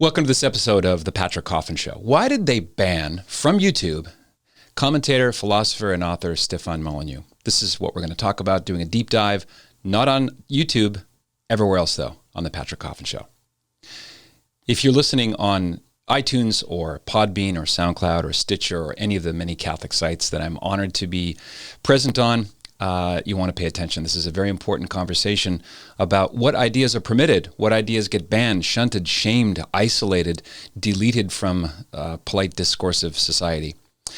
Welcome to this episode of The Patrick Coffin Show. Why did they ban from YouTube commentator, philosopher, and author Stefan Molyneux? This is what we're going to talk about, doing a deep dive, not on YouTube, everywhere else though, on The Patrick Coffin Show. If you're listening on iTunes or Podbean or SoundCloud or Stitcher or any of the many Catholic sites that I'm honored to be present on, you want to pay attention. This is a very important conversation about what ideas are permitted, what ideas get banned, shunted, shamed, isolated, deleted from polite discursive society. I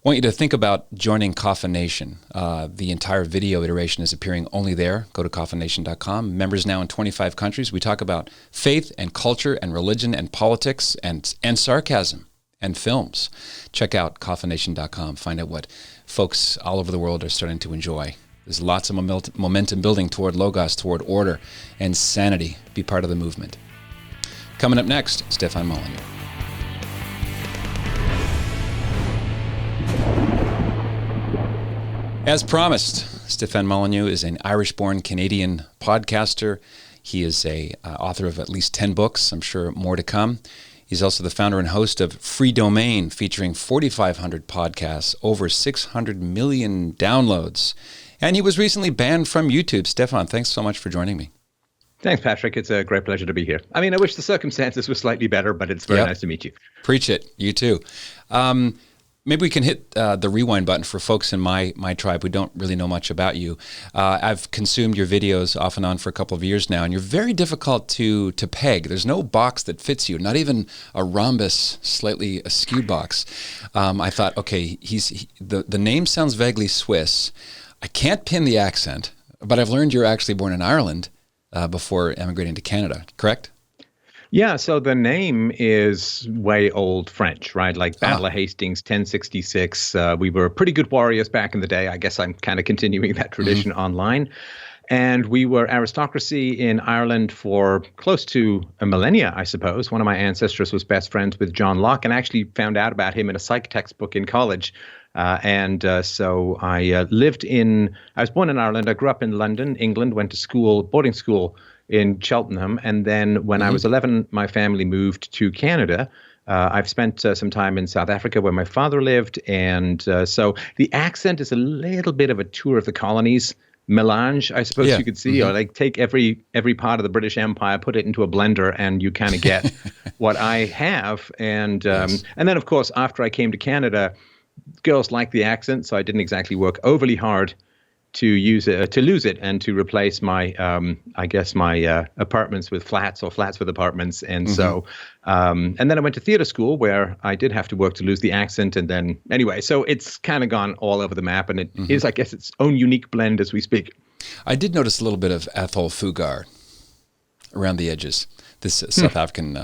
want you to think about joining Coffin Nation. The entire video iteration is appearing only there. Go to coffinnation.com. Members now in 25 countries. We talk about faith and culture and religion and politics and sarcasm and films. Check out coffinnation.com. Find out what folks all over the world are starting to enjoy. There's lots of momentum building toward Logos, toward order and sanity. Be part of the movement. Coming up next, Stefan Molyneux. As promised, Stefan Molyneux is an Irish-born Canadian podcaster. He is a author of at least 10 books. I'm sure more to come. He's also the founder and host of Free Domain, featuring 4,500 podcasts, over 600 million downloads. And he was recently banned from YouTube. Stefan, thanks so much for joining me. Thanks, Patrick. It's a great pleasure to be here. I mean, I wish the circumstances were slightly better, but it's very nice to meet you. Preach it. You too. Maybe we can hit the rewind button for folks in my tribe who don't really know much about you. I've consumed your videos off and on for a couple of years now, and you're very difficult to peg. There's no box that fits you, not even a rhombus, slightly askew box. I thought, okay, the name sounds vaguely Swiss. I can't pin the accent, but I've learned you're actually born in Ireland before emigrating to Canada, correct? Yeah, so the name is way old French, right? Like Battle of Hastings, 1066. We were pretty good warriors back in the day. I guess I'm kind of continuing that tradition online. And we were aristocracy in Ireland for close to a millennia, I suppose. One of my ancestors was best friends with John Locke and actually found out about him in a psych textbook in college. So I was born in Ireland. I grew up in London, England, went to school, boarding school in Cheltenham. And then when I was 11, my family moved to Canada. I've spent some time in South Africa where my father lived. And so the accent is a little bit of a tour of the colonies melange, I suppose you could see, or like take every part of the British Empire, put it into a blender, and you kind of get what I have. And and then, of course, after I came to Canada, girls like the accent, so I didn't exactly work overly hard to lose it and to replace my apartments with flats or flats with apartments. And so and then I went to theater school where I did have to work to lose the accent. And then anyway, so it's kind of gone all over the map, and it is, I guess, its own unique blend as we speak. I did notice a little bit of Athol Fugard around the edges, this South African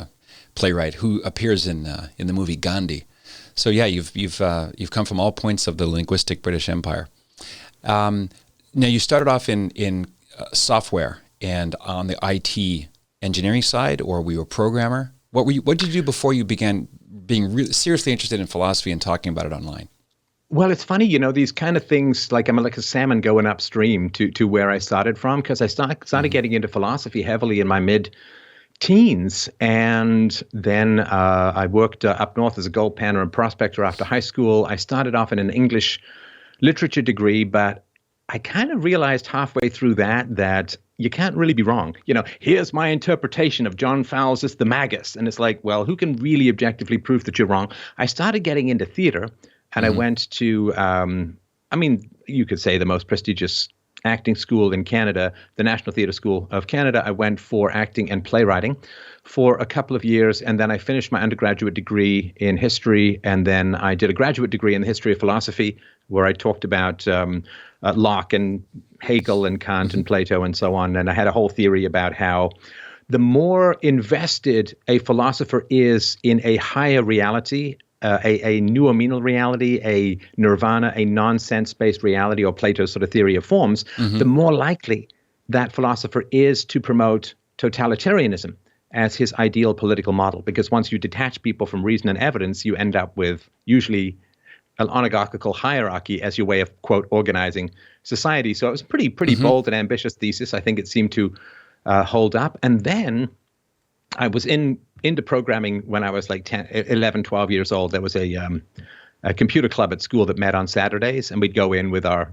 playwright who appears in the movie Gandhi. So yeah, you've come from all points of the linguistic British Empire. Now you started off in software and on the IT engineering side, or were you a programmer? What did you do before you began being really seriously interested in philosophy and talking about it online? Well, it's funny, these kind of things, like I'm like a salmon going upstream to where I started from, because I started getting into philosophy heavily in my mid-teens. And then I worked up north as a gold panner and prospector after high school. I started off in an English literature degree, but I kind of realized halfway through that you can't really be wrong. Here's my interpretation of John Fowles' The Magus. And it's like, well, who can really objectively prove that you're wrong? I started getting into theater, and I went to, you could say the most prestigious acting school in Canada, the National Theatre School of Canada. I went for acting and playwriting for a couple of years, and then I finished my undergraduate degree in history, and then I did a graduate degree in the history of philosophy, where I talked about Locke and Hegel and Kant and Plato and so on. And I had a whole theory about how the more invested a philosopher is in a higher reality, a noumenal reality, a nirvana, a nonsense-based reality, or Plato's sort of theory of forms, the more likely that philosopher is to promote totalitarianism as his ideal political model. Because once you detach people from reason and evidence, you end up with usually an oligarchical hierarchy as your way of, quote, organizing society. So it was a pretty bold and ambitious thesis. I think it seemed to hold up. And then I was in into programming when I was like 10, 11, 12 years old. There was a computer club at school that met on Saturdays, and we'd go in with our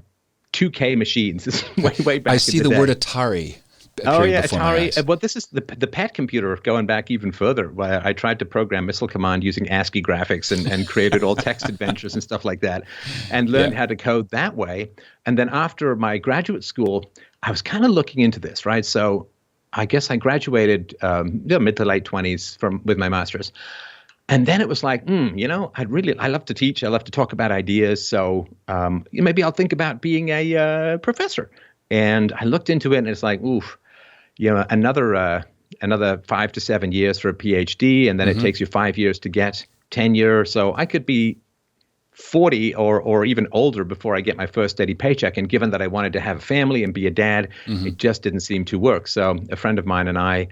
2K machines. This is way back. I see the word Atari. Oh yeah, before my Atari. eyes. Well, this is the PET computer going back even further. Where I tried to program Missile Command using ASCII graphics and created all text adventures and stuff like that, and learned how to code that way. And then after my graduate school, I was kind of looking into this, right? So I guess I graduated mid to late 20s with my master's. And then it was like, I love to teach. I love to talk about ideas. So maybe I'll think about being a professor. And I looked into it, and it's like, oof, another 5 to 7 years for a PhD, and then it takes you 5 years to get tenure. So I could be 40 or even older before I get my first steady paycheck. And given that I wanted to have a family and be a dad, it just didn't seem to work. So a friend of mine and I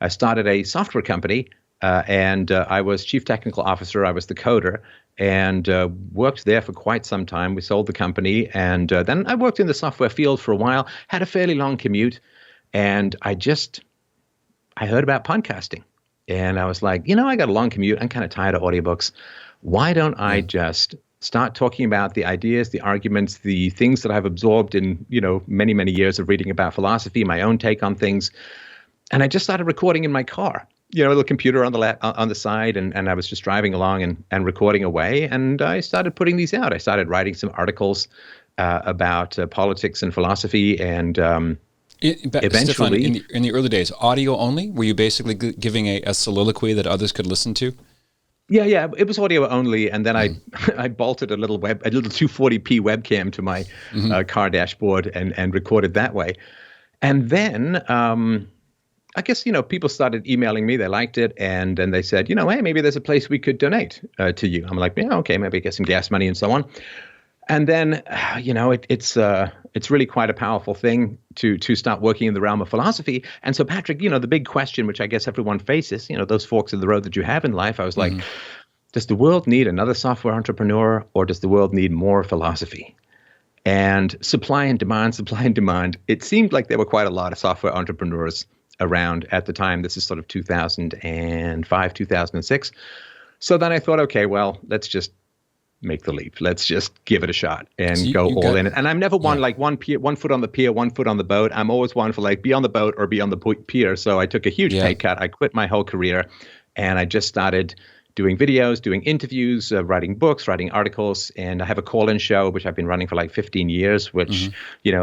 started a software company, and I was chief technical officer. I was the coder, and worked there for quite some time. We sold the company, and then I worked in the software field for a while, had a fairly long commute. And I heard about podcasting, and I was like, I got a long commute. I'm kind of tired of audiobooks. Why don't I just start talking about the ideas, the arguments, the things that I've absorbed in, many, many years of reading about philosophy, my own take on things. And I just started recording in my car, a little computer on the side. And I was just driving along and recording away. And I started putting these out. I started writing some articles about politics and philosophy, and eventually, Stefan, in the early days, audio only? Were you basically giving a soliloquy that others could listen to? Yeah, it was audio only, and then I bolted a little 240p webcam to my car dashboard and recorded that way. And then I guess people started emailing me. They liked it, and then they said, hey, maybe there's a place we could donate to you. I'm like, yeah, okay, maybe get some gas money and so on. And then, it's really quite a powerful thing to start working in the realm of philosophy. And so, Patrick, the big question, which I guess everyone faces, those forks in the road that you have in life, I was like, does the world need another software entrepreneur, or does the world need more philosophy? And supply and demand. It seemed like there were quite a lot of software entrepreneurs around at the time. This is sort of 2005, 2006. So then I thought, okay, well, let's just make the leap. Let's just give it a shot and go all in. And I'm never one like one foot on the pier, 1 foot on the boat. I'm always one for like be on the boat or be on the pier. So I took a huge pay cut. I quit my whole career, and I just started doing videos, doing interviews, writing books, writing articles. And I have a call-in show, which I've been running for like 15 years, which,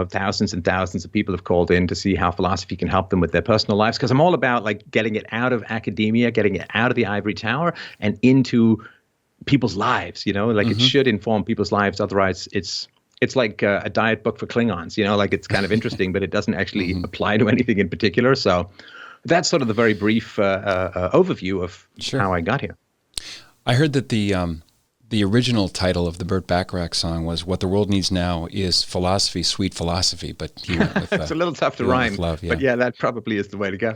thousands and thousands of people have called in to see how philosophy can help them with their personal lives. Because I'm all about like getting it out of academia, getting it out of the ivory tower and into people's lives, it should inform people's lives. Otherwise, it's like a diet book for Klingons, like it's kind of interesting, but it doesn't actually apply to anything in particular. So that's sort of the very brief overview of how I got here. I heard that the original title of the Burt Bacharach song was "What the World Needs Now is Philosophy, Sweet Philosophy," but he went with, it's a little tough to rhyme, but yeah, that probably is the way to go.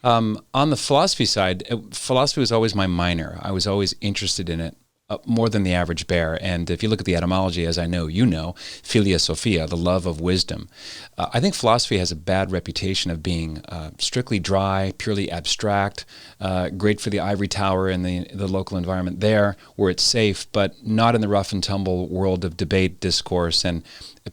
On the philosophy side, philosophy was always my minor. I was always interested in it. More than the average bear. And if you look at the etymology, as I know you know, philia sophia, the love of wisdom. I think philosophy has a bad reputation of being strictly dry, purely abstract, great for the ivory tower and the local environment there where it's safe, but not in the rough and tumble world of debate, discourse, and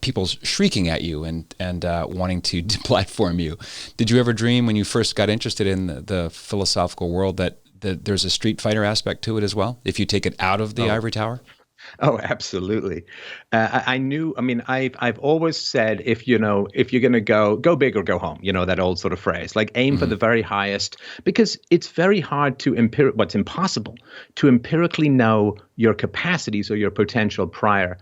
people shrieking at you and wanting to deplatform you. Did you ever dream when you first got interested in the philosophical world that there's a street fighter aspect to it as well, if you take it out of the ivory tower? Oh, absolutely. I knew. I mean, I've always said if you're going to go big or go home. That old sort of phrase, like aim for the very highest, because it's very hard to what's impossible to empirically know your capacities or your potential prior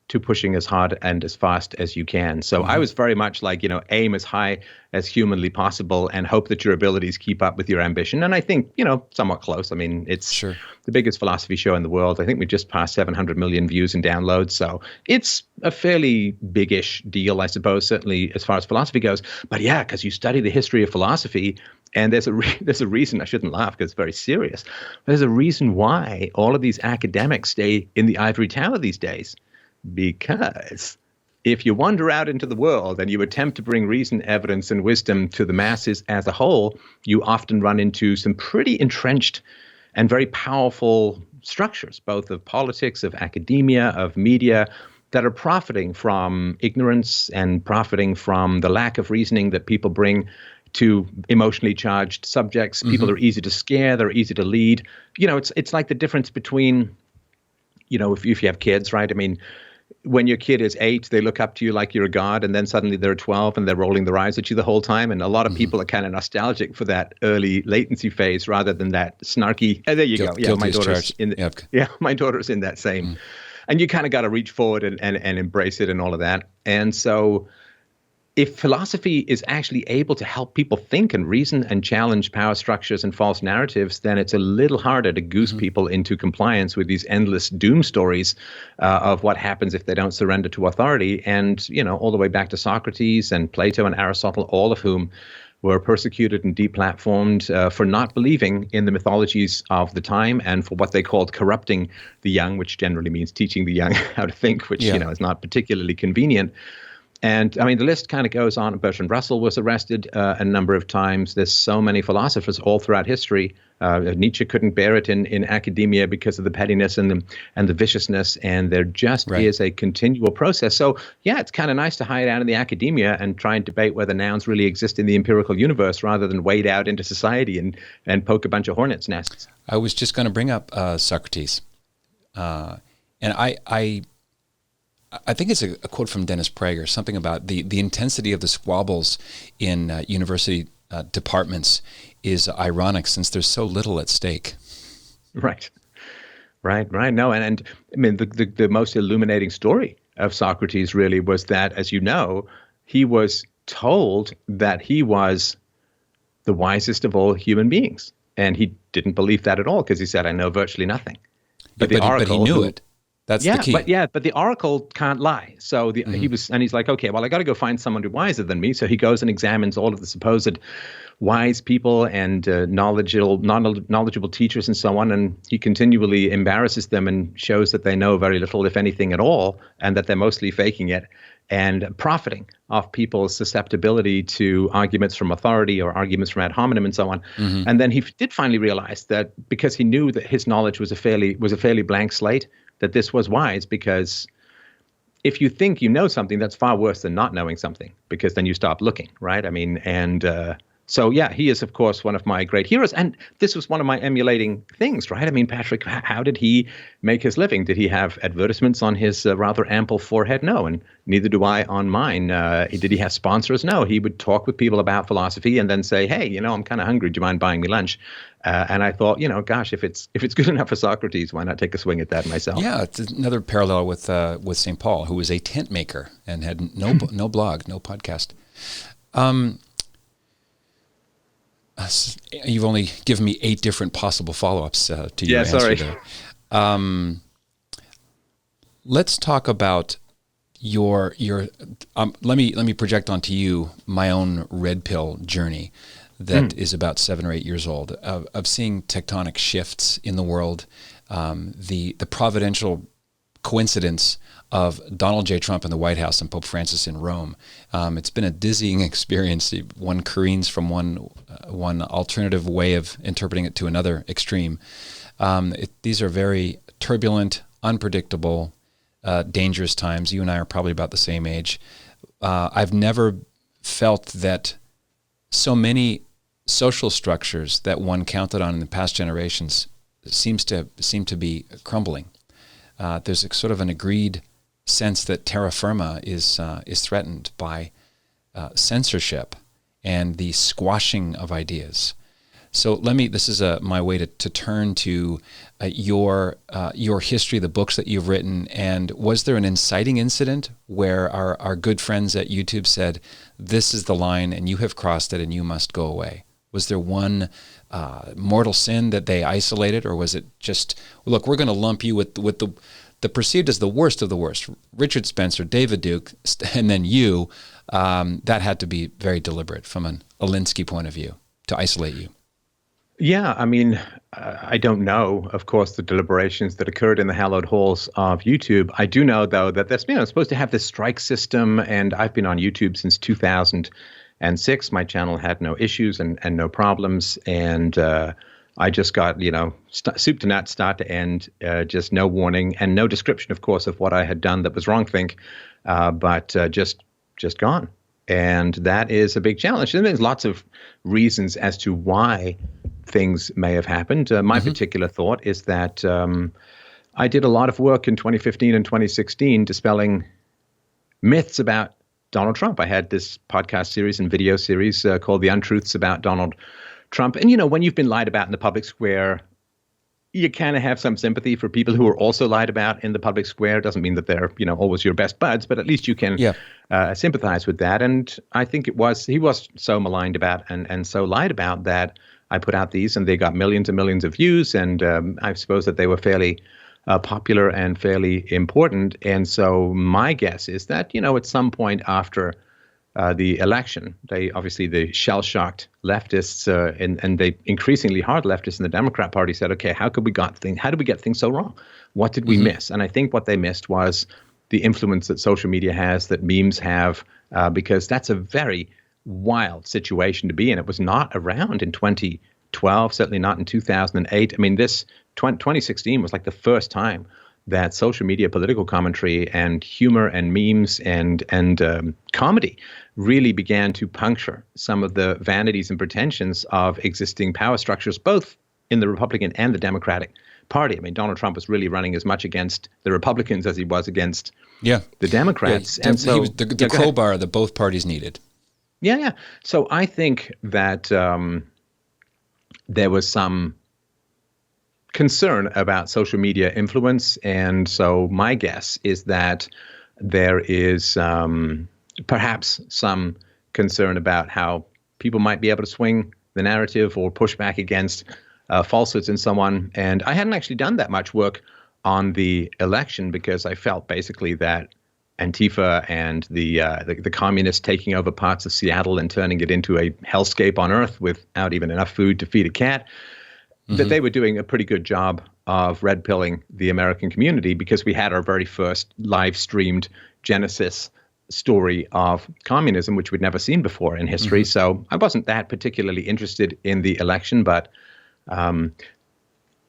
to pushing as hard and as fast as you can. So I was very much like, aim as high as humanly possible and hope that your abilities keep up with your ambition. And I think, somewhat close. I mean, it's the biggest philosophy show in the world. I think we just passed 700 million views and downloads. So it's a fairly big-ish deal, I suppose, certainly as far as philosophy goes. But yeah, because you study the history of philosophy, and there's a reason. I shouldn't laugh because it's very serious. There's a reason why all of these academics stay in the ivory tower these days. Because if you wander out into the world and you attempt to bring reason, evidence, and wisdom to the masses as a whole, you often run into some pretty entrenched and very powerful structures, both of politics, of academia, of media, that are profiting from ignorance and profiting from the lack of reasoning that people bring to emotionally charged subjects. People are easy to scare, they're easy to lead. It's like the difference between, if you have kids, right? I mean, when your kid is 8, they look up to you like you're a god, and then suddenly they're 12 and they're rolling their eyes at you the whole time. And a lot of people are kind of nostalgic for that early latency phase rather than that snarky. There you go. Yeah, my daughter's in that same. And you kind of got to reach forward and embrace it and all of that. And so if philosophy is actually able to help people think and reason and challenge power structures and false narratives, then it's a little harder to goose people into compliance with these endless doom stories of what happens if they don't surrender to authority. And, all the way back to Socrates and Plato and Aristotle, all of whom were persecuted and deplatformed for not believing in the mythologies of the time and for what they called corrupting the young, which generally means teaching the young how to think, which, is not particularly convenient. And I mean, the list kind of goes on. Bertrand Russell was arrested a number of times. There's so many philosophers all throughout history. Nietzsche couldn't bear it in academia because of the pettiness and the viciousness. And there just is a continual process. So, yeah, it's kind of nice to hide out in the academia and try and debate whether nouns really exist in the empirical universe rather than wade out into society and poke a bunch of hornets' nests. I was just going to bring up Socrates. And I think it's a quote from Dennis Prager, something about the intensity of the squabbles in university departments is ironic since there's so little at stake. Right. No, and I mean, the most illuminating story of Socrates really was that, as you know, he was told that he was the wisest of all human beings. And he didn't believe that at all because he said, I know virtually nothing. But he knew it. That's the key. But the oracle can't lie. So he's like, okay, well, I got to go find someone who's wiser than me. So he goes and examines all of the supposed wise people and knowledgeable teachers and so on. And he continually embarrasses them and shows that they know very little, if anything at all, and that they're mostly faking it and profiting off people's susceptibility to arguments from authority or arguments from ad hominem and so on. And then he did finally realize that because he knew that his knowledge was a fairly blank slate, that this was wise, because if you think you know something, that's far worse than not knowing something, because then you stop looking, right? I mean, so yeah, he is, of course, one of my great heroes. And this was one of my emulating things, right? I mean, Patrick, how did he make his living? Did he have advertisements on his rather ample forehead? No, and neither do I on mine. Did he have sponsors? No, he would talk with people about philosophy and then say, hey, I'm kind of hungry. Do you mind buying me lunch? And I thought, gosh, if it's good enough for Socrates, why not take a swing at that myself? Yeah, it's another parallel with St. Paul, who was a tent maker and had no blog, no podcast. You've only given me 8 different possible follow-ups to your answer there. Let's talk about your. Let me project onto you my own red pill journey. That is about 7 or 8 years old, of seeing tectonic shifts in the world, the providential coincidence of Donald J. Trump in the White House and Pope Francis in Rome. It's been a dizzying experience. One careens from one alternative way of interpreting it to another extreme. These are very turbulent, unpredictable, dangerous times. You and I are probably about the same age. I've never felt that so many social structures that one counted on in the past generations seem to be crumbling. There's a sort of an agreed sense that terra firma is threatened by censorship and the squashing of ideas. So this is my way to turn to your history, the books that you've written. And was there an inciting incident where our good friends at YouTube said, this is the line and you have crossed it and you must go away? Was there one mortal sin that they isolated, or was it just, look, we're going to lump you with the perceived as the worst of the worst, Richard Spencer, David Duke, and then you? That had to be very deliberate from an Alinsky point of view to isolate you. Yeah, I mean, I don't know, of course, the deliberations that occurred in the hallowed halls of YouTube. I do know, though, that that's supposed to have this strike system, and I've been on YouTube since 2006. My channel had no issues and no problems, and I just got soup to nuts, start to end, just no warning and no description, of course, of what I had done that was wrong. But just gone. And that is a big challenge. And there's lots of reasons as to why things may have happened. My particular thought is that I did a lot of work in 2015 and 2016 dispelling myths about Donald Trump. I had this podcast series and video series called The Untruths About Donald Trump. And, when you've been lied about in the public square, you kind of have some sympathy for people who are also lied about in the public square. Doesn't mean that they're, always your best buds, but at least you can sympathize with that. And I think he was so maligned about and so lied about that I put out these, and they got millions and millions of views. And I suppose that they were fairly popular and fairly important. And so my guess is that, at some point after the election, the shell-shocked leftists and the increasingly hard leftists in the Democrat Party said, okay, how did we get things so wrong? What did we miss? And I think what they missed was the influence that social media has, that memes have, because that's a very wild situation to be in. It was not around in 2012, certainly not in 2008. I mean, 2016 was like the first time that social media political commentary and humor and memes and comedy really began to puncture some of the vanities and pretensions of existing power structures, both in the Republican and the Democratic Party. I mean, Donald Trump was really running as much against the Republicans as he was against the Democrats. Yeah, and so he was the crowbar that both parties needed. Yeah. So I think that there was some concern about social media influence. And so my guess is that there is perhaps some concern about how people might be able to swing the narrative or push back against falsehoods and so on. And I hadn't actually done that much work on the election because I felt basically that Antifa and the communists taking over parts of Seattle and turning it into a hellscape on earth without even enough food to feed a cat, that they were doing a pretty good job of red pilling the American community, because we had our very first live streamed Genesis story of communism, which we'd never seen before in history. So I wasn't that particularly interested in the election, but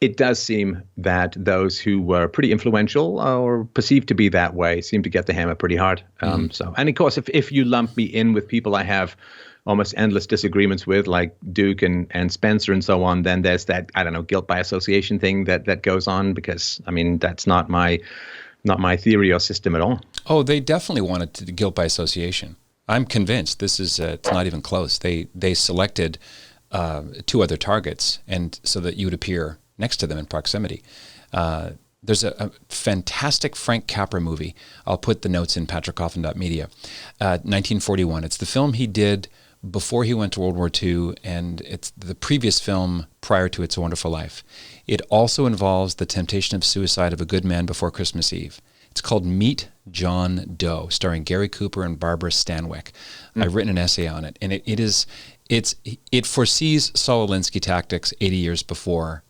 it does seem that those who were pretty influential or perceived to be that way seem to get the hammer pretty hard. And of course, if you lump me in with people I have almost endless disagreements with, like Duke and Spencer and so on, then there's that, guilt by association thing that goes on, because, I mean, that's not my theory or system at all. Oh, they definitely wanted to guilt by association. I'm convinced this is it's not even close. They selected two other targets, and so that you would appear next to them in proximity. There's a fantastic Frank Capra movie. I'll put the notes in patrickcoffin.media. 1941. It's the film he did before he went to World War II, and it's the previous film prior to It's a Wonderful Life. It also involves the temptation of suicide of a good man before Christmas Eve. It's called Meet John Doe, starring Gary Cooper and Barbara Stanwyck. I've written an essay on it, and it foresees Saul Alinsky tactics 80 years before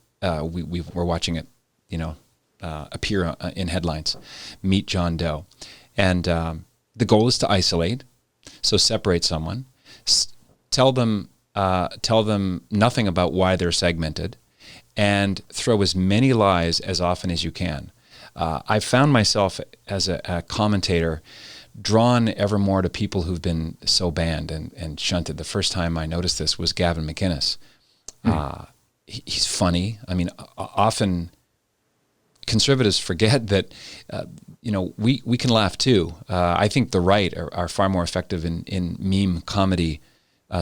we were watching it, appear in headlines. Meet John Doe, and the goal is to isolate, so separate someone. Tell them nothing about why they're segmented, and throw as many lies as often as you can. I found myself as a commentator drawn ever more to people who've been so banned and shunted. The first time I noticed this was Gavin McInnes. He's funny. I mean, often conservatives forget that, we can laugh too. I think the right are far more effective in meme comedy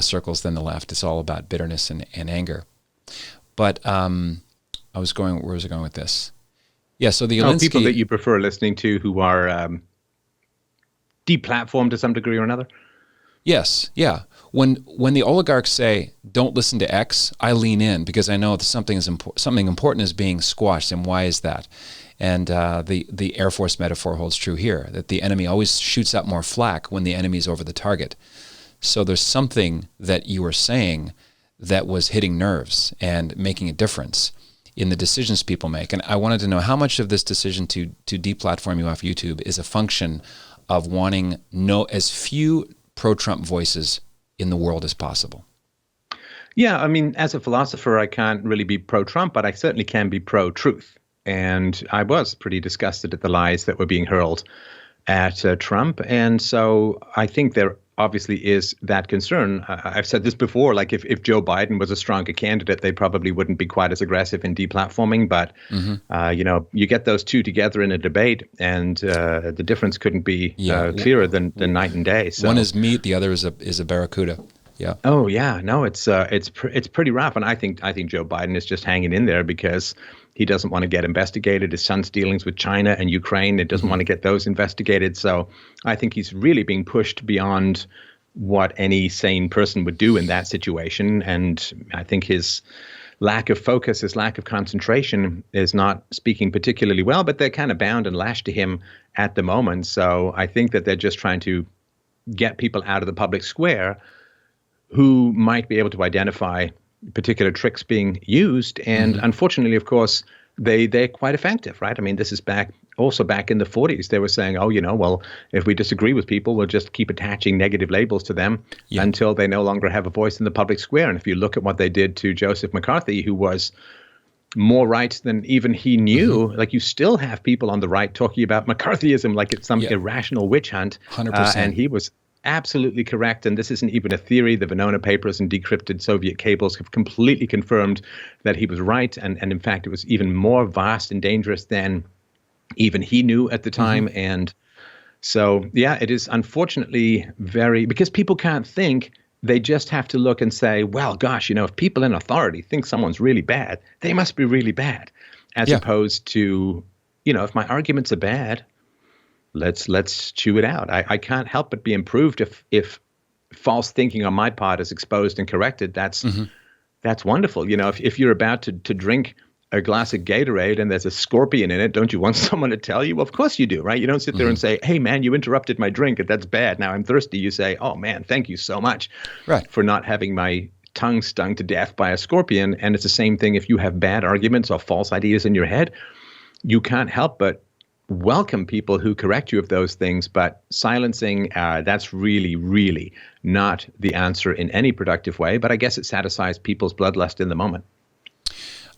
circles than the left. It's all about bitterness and anger. But where was I going with this? Yeah, so the Alinsky... people that you prefer listening to who are deplatformed to some degree or another? Yes, yeah. When the oligarchs say, don't listen to X, I lean in because I know that something important is being squashed, and why is that? And the Air Force metaphor holds true here, that the enemy always shoots out more flak when the enemy's over the target. So there's something that you are saying that was hitting nerves and making a difference in the decisions people make. And I wanted to know how much of this decision to deplatform you off YouTube is a function of wanting as few pro-Trump voices in the world as possible. Yeah, I mean, as a philosopher, I can't really be pro-Trump, but I certainly can be pro-truth. And I was pretty disgusted at the lies that were being hurled at Trump. And so I think there obviously is that concern. I've said this before, like if Joe Biden was a stronger candidate, they probably wouldn't be quite as aggressive in deplatforming. But, you get those two together in a debate and the difference couldn't be clearer than night and day. So one is meat, the other is a barracuda. Yeah. Oh yeah, no, it's pretty rough, and I think Joe Biden is just hanging in there because he doesn't want to get investigated. His son's dealings with China and Ukraine, it doesn't want to get those investigated. So I think he's really being pushed beyond what any sane person would do in that situation. And I think his lack of focus, his lack of concentration is not speaking particularly well, but they're kind of bound and lashed to him at the moment. So I think that they're just trying to get people out of the public square who might be able to identify particular tricks being used. And unfortunately, of course, they're quite effective, right? I mean, this is back in the 40s. They were saying, well, if we disagree with people, we'll just keep attaching negative labels to them until they no longer have a voice in the public square. And if you look at what they did to Joseph McCarthy, who was more right than even he knew, like you still have people on the right talking about McCarthyism like it's some irrational witch hunt. 100%. And he was absolutely correct. And this isn't even a theory. The Venona papers and decrypted Soviet cables have completely confirmed that he was right. And in fact, it was even more vast and dangerous than even he knew at the time. And so, it is unfortunately because people can't think, they just have to look and say, well, gosh, if people in authority think someone's really bad, they must be really bad. As opposed to, if my arguments are bad, let's chew it out. I can't help but be improved if false thinking on my part is exposed and corrected. That's wonderful. If you're about to drink a glass of Gatorade and there's a scorpion in it, don't you want someone to tell you? Well, of course you do, right? You don't sit there and say, hey, man, you interrupted my drink and that's bad. Now I'm thirsty. You say, oh, man, thank you so much for not having my tongue stung to death by a scorpion. And it's the same thing if you have bad arguments or false ideas in your head. You can't help but welcome people who correct you of those things, but silencing, that's really, really not the answer in any productive way. But I guess it satisfies people's bloodlust in the moment.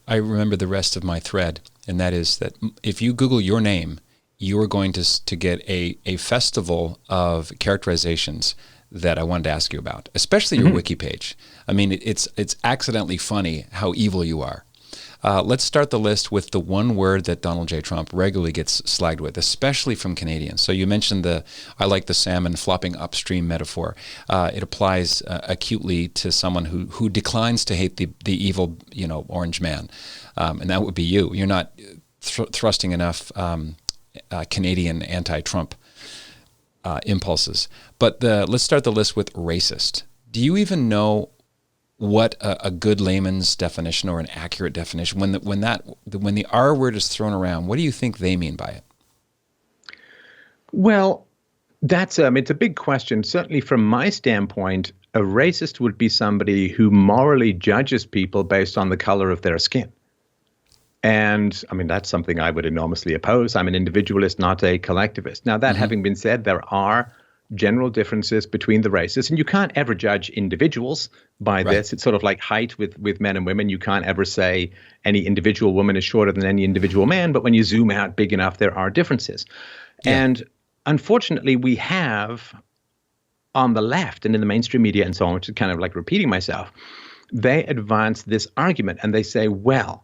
I remember the rest of my thread, and that is that if you Google your name, you are going to get a festival of characterizations that I wanted to ask you about, especially your wiki page. I mean, it's accidentally funny how evil you are. Let's start the list with the one word that Donald J. Trump regularly gets slagged with, especially from Canadians. So you mentioned I like the salmon flopping upstream metaphor. It applies acutely to someone who declines to hate the evil, orange man. And that would be you. You're not thrusting enough Canadian anti-Trump impulses. But let's start the list with racist. Do you even know what a good layman's definition or an accurate definition, when the R word is thrown around, what do you think they mean by it? Well, that's it's a big question. Certainly from my standpoint, a racist would be somebody who morally judges people based on the color of their skin. And I mean, that's something I would enormously oppose. I'm an individualist, not a collectivist. Now, that having been said, there are general differences between the races, and you can't ever judge individuals by this. It's sort of like height with men and women. You can't ever say any individual woman is shorter than any individual man, but when you zoom out big enough, there are differences. And unfortunately, we have on the left and in the mainstream media and so on, which is kind of like repeating myself, they advance this argument and they say, well,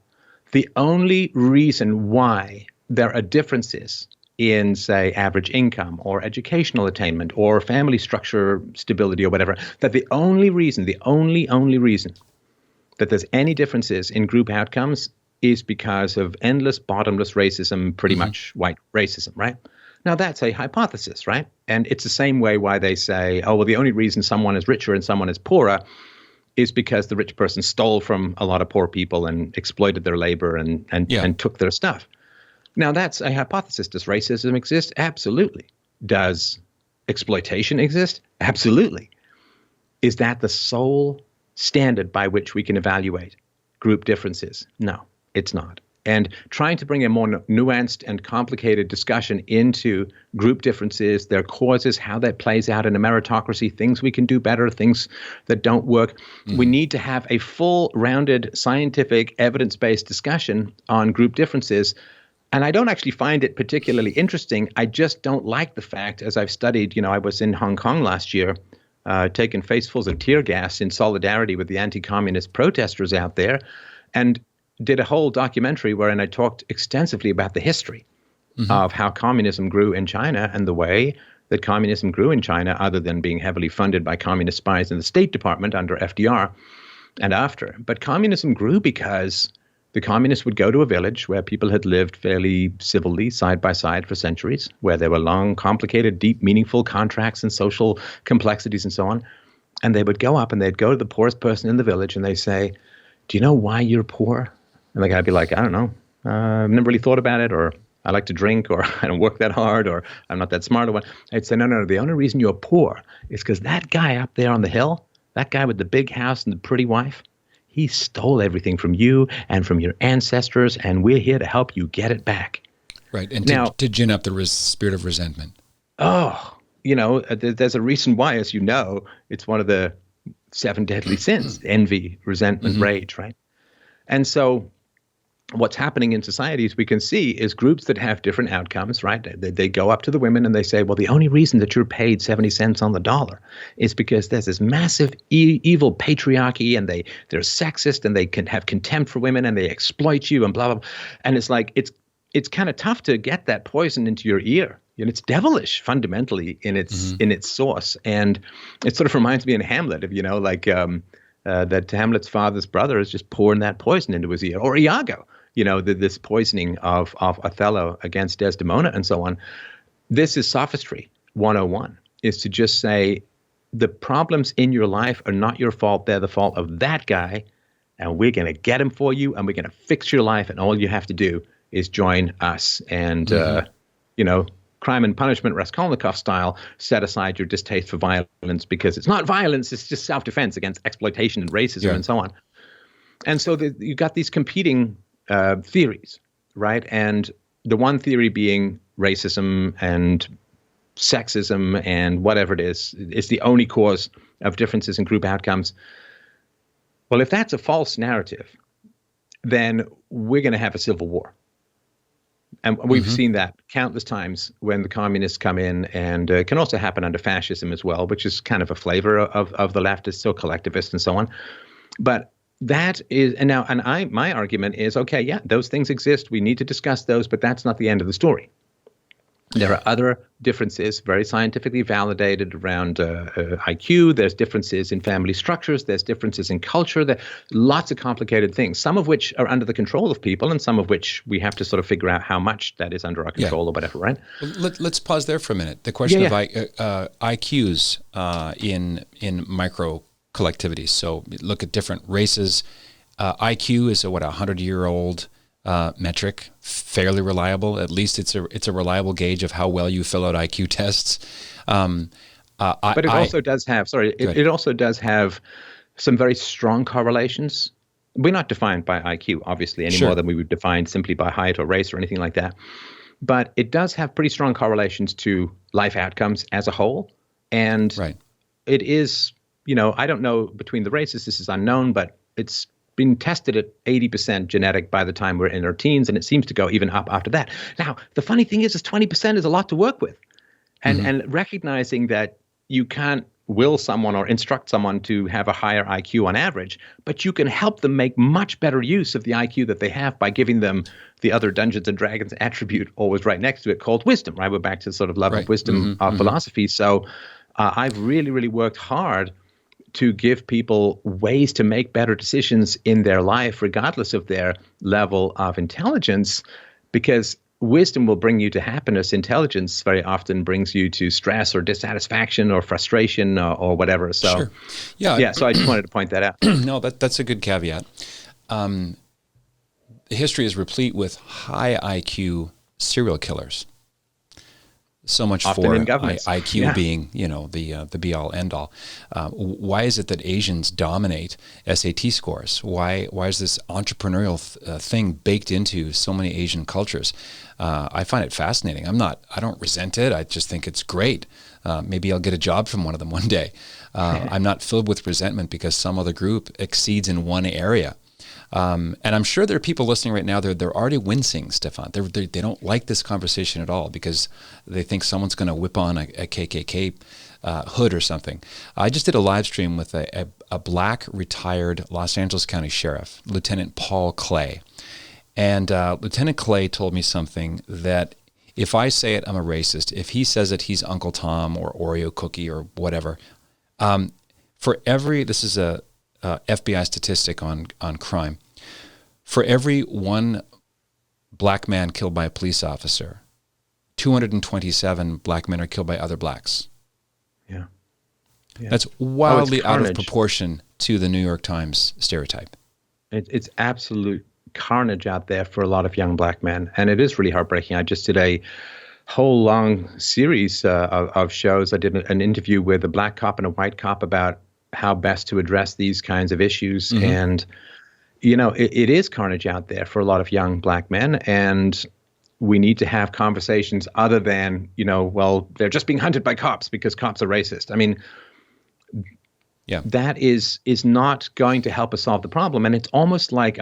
the only reason why there are differences in, say, average income or educational attainment or family structure stability or whatever, that the only reason that there's any differences in group outcomes is because of endless, bottomless racism, pretty much white racism, right? Now, that's a hypothesis, right? And it's the same way why they say, oh, well, the only reason someone is richer and someone is poorer is because the rich person stole from a lot of poor people and exploited their labor and took their stuff. Now, that's a hypothesis. Does racism exist? Absolutely. Does exploitation exist? Absolutely. Is that the sole standard by which we can evaluate group differences. No, it's not. And trying to bring a more nuanced and complicated discussion into group differences, their causes, how that plays out in a meritocracy, things we can do better, things that don't work. We need to have a full, rounded, scientific, evidence-based discussion on group differences. And I don't actually find it particularly interesting. I just don't like the fact, as I've studied, I was in Hong Kong last year, taking facefuls of tear gas in solidarity with the anti-communist protesters out there, and did a whole documentary wherein I talked extensively about the history of how communism grew in China and the way that communism grew in China, other than being heavily funded by communist spies in the State Department under FDR and after. But communism grew because the communists would go to a village where people had lived fairly civilly side by side for centuries, where there were long, complicated, deep, meaningful contracts and social complexities and so on. And they would go up and they'd go to the poorest person in the village and they say, "Do you know why you're poor?" And the guy'd be like, "I don't know. I've never really thought about it, or I like to drink, or I don't work that hard, or I'm not that smart." Or what. I'd say, no, the only reason you're poor is because that guy up there on the hill, that guy with the big house and the pretty wife, he stole everything from you and from your ancestors, and we're here to help you get it back. Right, and now, to gin up the spirit of resentment. Oh, there's a reason why, as you know, it's one of the 7 deadly sins: envy, resentment, rage, right? And so what's happening in societies we can see is groups that have different outcomes, right? They go up to the women and they say, well, the only reason that you're paid 70 cents on the dollar is because there's this massive evil patriarchy, and they're sexist, and they can have contempt for women, and they exploit you, and blah, blah, blah. And it's like, it's kind of tough to get that poison into your ear. It's devilish fundamentally in its source. And it sort of reminds me in Hamlet of, that Hamlet's father's brother is just pouring that poison into his ear, or Iago, this poisoning of Othello against Desdemona and so on. This is sophistry 101, is to just say the problems in your life are not your fault. They're the fault of that guy, and we're going to get him for you, and we're going to fix your life, and all you have to do is join us. And, crime and punishment, Raskolnikov style, set aside your distaste for violence, because it's not violence, it's just self-defense against exploitation and racism and so on. And so you got these competing theories, right? And the one theory being racism and sexism and whatever it is the only cause of differences in group outcomes. Well, if that's a false narrative, then we're going to have a civil war. And we've seen that countless times when the communists come in, and it can also happen under fascism as well, which is kind of a flavor of the leftists, so collectivist and so on. But that is, my argument is, okay, yeah, those things exist. We need to discuss those, but that's not the end of the story. There are other differences, very scientifically validated, around IQ. There's differences in family structures. There's differences in culture. There are lots of complicated things, some of which are under the control of people, and some of which we have to sort of figure out how much that is under our control or whatever, right? Well, let's pause there for a minute. The question of IQs in micro collectivities. So look at different races. IQ is a 100-year-old metric, fairly reliable. At least it's a reliable gauge of how well you fill out IQ tests. But it also does have some very strong correlations. We're not defined by IQ, obviously, any more than we would define simply by height or race or anything like that. But it does have pretty strong correlations to life outcomes as a whole. And it is, I don't know between the races, this is unknown, but it's been tested at 80% genetic by the time we're in our teens, and it seems to go even up after that. Now, the funny thing is 20% is a lot to work with. And recognizing that you can't will someone or instruct someone to have a higher IQ on average, but you can help them make much better use of the IQ that they have by giving them the other Dungeons and Dragons attribute always right next to it called wisdom, right? We're back to sort of love of wisdom philosophy. So I've really, really worked hard to give people ways to make better decisions in their life, regardless of their level of intelligence, because wisdom will bring you to happiness. Intelligence very often brings you to stress or dissatisfaction or frustration or whatever. So, so I just wanted to point that out. No, that's a good caveat. History is replete with high IQ serial killers. So much often for in governments. IQ being, the be all end all. Why is it that Asians dominate SAT scores? Why is this entrepreneurial thing baked into so many Asian cultures? I find it fascinating. I don't resent it. I just think it's great. Maybe I'll get a job from one of them one day. I'm not filled with resentment because some other group exceeds in one area. And I'm sure there are people listening right now, they're already wincing, Stefan. They don't like this conversation at all because they think someone's going to whip on a KKK hood or something. I just did a live stream with a black retired Los Angeles County Sheriff, Lieutenant Paul Clay. And Lieutenant Clay told me something that if I say it, I'm a racist. If he says it, he's Uncle Tom or Oreo cookie or whatever. This is a FBI statistic on crime. For every one black man killed by a police officer, 227 black men are killed by other blacks. Yeah. That's wildly out of proportion to the New York Times stereotype. It's absolute carnage out there for a lot of young black men, and it is really heartbreaking. I just did a whole long series of shows. I did an interview with a black cop and a white cop about how best to address these kinds of issues. Mm-hmm. And, it is carnage out there for a lot of young black men. And we need to have conversations other than, they're just being hunted by cops because cops are racist. I mean, that is not going to help us solve the problem. And it's almost like,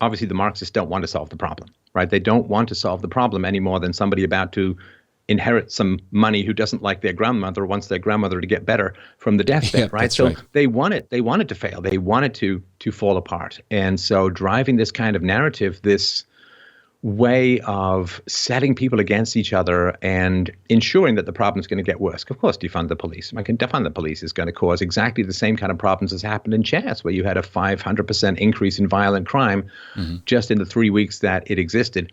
obviously the Marxists don't want to solve the problem, right? They don't want to solve the problem any more than somebody about to inherit some money who doesn't like their grandmother, wants their grandmother to get better from the deathbed, right? So they want it to fail. They want it to fall apart. And so driving this kind of narrative, this way of setting people against each other and ensuring that the problem is going to get worse. Of course, defund the police. Defund the police is going to cause exactly the same kind of problems as happened in Chess, where you had a 500% increase in violent crime just in the 3 weeks that it existed.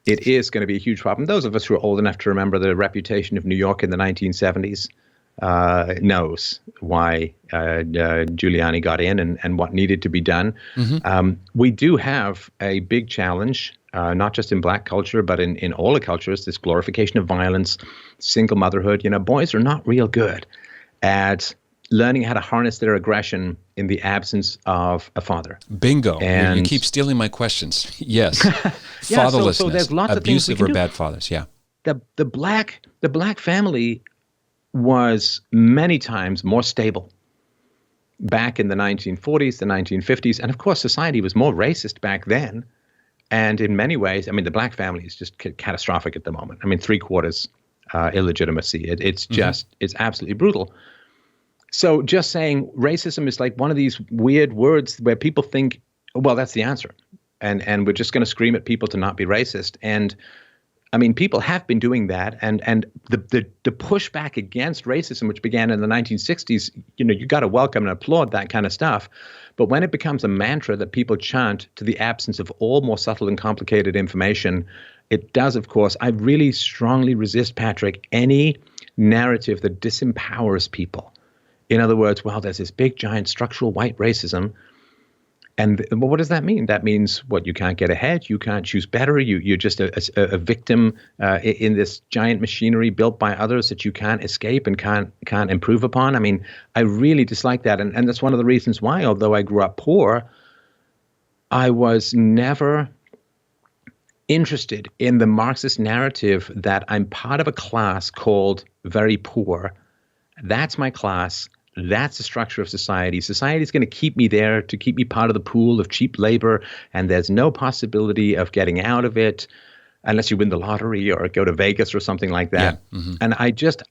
It is going to be a huge problem. Those of us who are old enough to remember the reputation of New York in the 1970s knows why Giuliani got in and what needed to be done. Mm-hmm. We do have a big challenge, not just in black culture, but in all the cultures, this glorification of violence, single motherhood. Boys are not real good at learning how to harness their aggression in the absence of a father. Bingo. And you keep stealing my questions. Yes. Fatherlessness, so there's lots abusive of or bad fathers. Yeah. The black family was many times more stable back in the 1940s, the 1950s. And of course, society was more racist back then. And in many ways, the black family is just catastrophic at the moment. 3/4 illegitimacy. It's just, it's absolutely brutal. So just saying racism is like one of these weird words where people think, well, that's the answer. And we're just going to scream at people to not be racist. And people have been doing that. And the pushback against racism, which began in the 1960s, you got to welcome and applaud that kind of stuff. But when it becomes a mantra that people chant to the absence of all more subtle and complicated information, it does, of course. I really strongly resist, Patrick, any narrative that disempowers people. In other words, there's this big, giant structural white racism. And what does that mean? That means you can't get ahead, you can't choose better, you're just a victim in this giant machinery built by others that you can't escape and can't improve upon. I really dislike that. And that's one of the reasons why, although I grew up poor, I was never interested in the Marxist narrative that I'm part of a class called very poor. That's my class. That's the structure of society. Society is going to keep me there to keep me part of the pool of cheap labor, and there's no possibility of getting out of it unless you win the lottery or go to Vegas or something like that. Yeah. Mm-hmm. And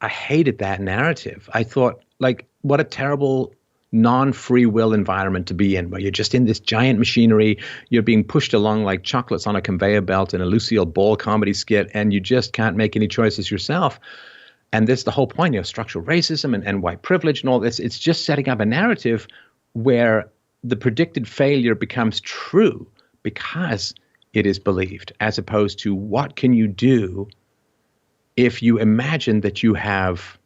I hated that narrative. I thought, what a terrible non-free will environment to be in, where you're just in this giant machinery, you're being pushed along like chocolates on a conveyor belt in a Lucille Ball comedy skit, and you just can't make any choices yourself. And this is the whole point, structural racism and white privilege and all this. It's just setting up a narrative where the predicted failure becomes true because it is believed, as opposed to what can you do if you imagine that you have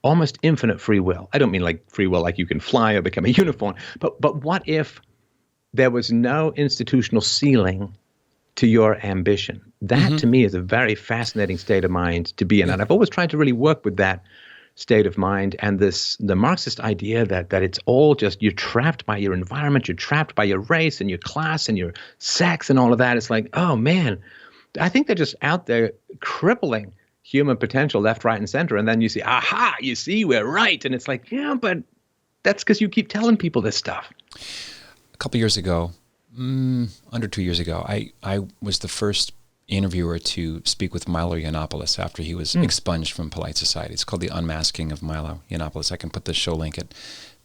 almost infinite free will. I don't mean like free will like you can fly or become a unicorn, but what if there was no institutional ceiling to your ambition. That to me is a very fascinating state of mind to be in. And I've always tried to really work with that state of mind and the Marxist idea that it's all just, you're trapped by your environment, you're trapped by your race and your class and your sex and all of that. It's like, oh man, I think they're just out there crippling human potential left, right, and center. And then you see, aha, you see, we're right. And it's like, yeah, but that's because you keep telling people this stuff. A couple years ago, under 2 years ago, I was the first interviewer to speak with Milo Yiannopoulos after he was expunged from Polite Society. It's called The Unmasking of Milo Yiannopoulos. I can put the show link at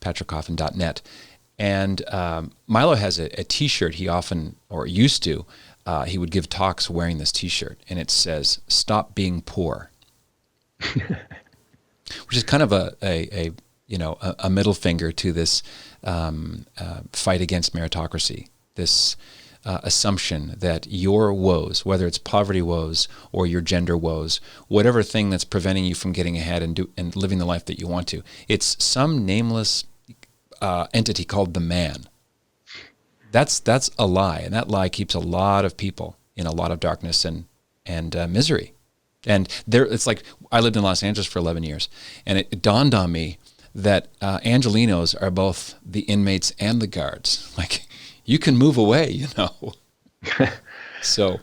patrickcoffin.net. And Milo has a T-shirt he often, or used to, he would give talks wearing this T-shirt, and it says, "Stop being poor," which is kind of a middle finger to this fight against meritocracy, this assumption that your woes, whether it's poverty woes or your gender woes, whatever thing that's preventing you from getting ahead and living the life that you want to, it's some nameless entity called the man. That's a lie, and that lie keeps a lot of people in a lot of darkness and misery. And it's like, I lived in Los Angeles for 11 years, and it dawned on me that Angelinos are both the inmates and the guards. Like, you can move away, So,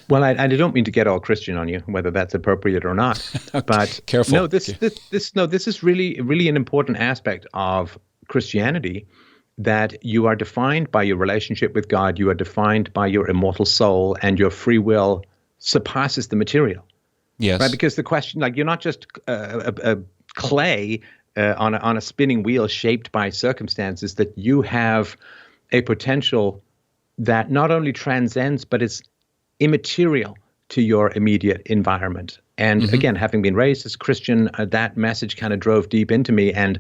well, I don't mean to get all Christian on you, whether that's appropriate or not. But careful. No, this is really an important aspect of Christianity, that you are defined by your relationship with God, you are defined by your immortal soul, and your free will surpasses the material. Yes. Right? Because the question, like, you're not just a clay on a spinning wheel shaped by circumstances, that you have a potential that not only transcends, but is immaterial to your immediate environment. And again, having been raised as a Christian, that message kind of drove deep into me. And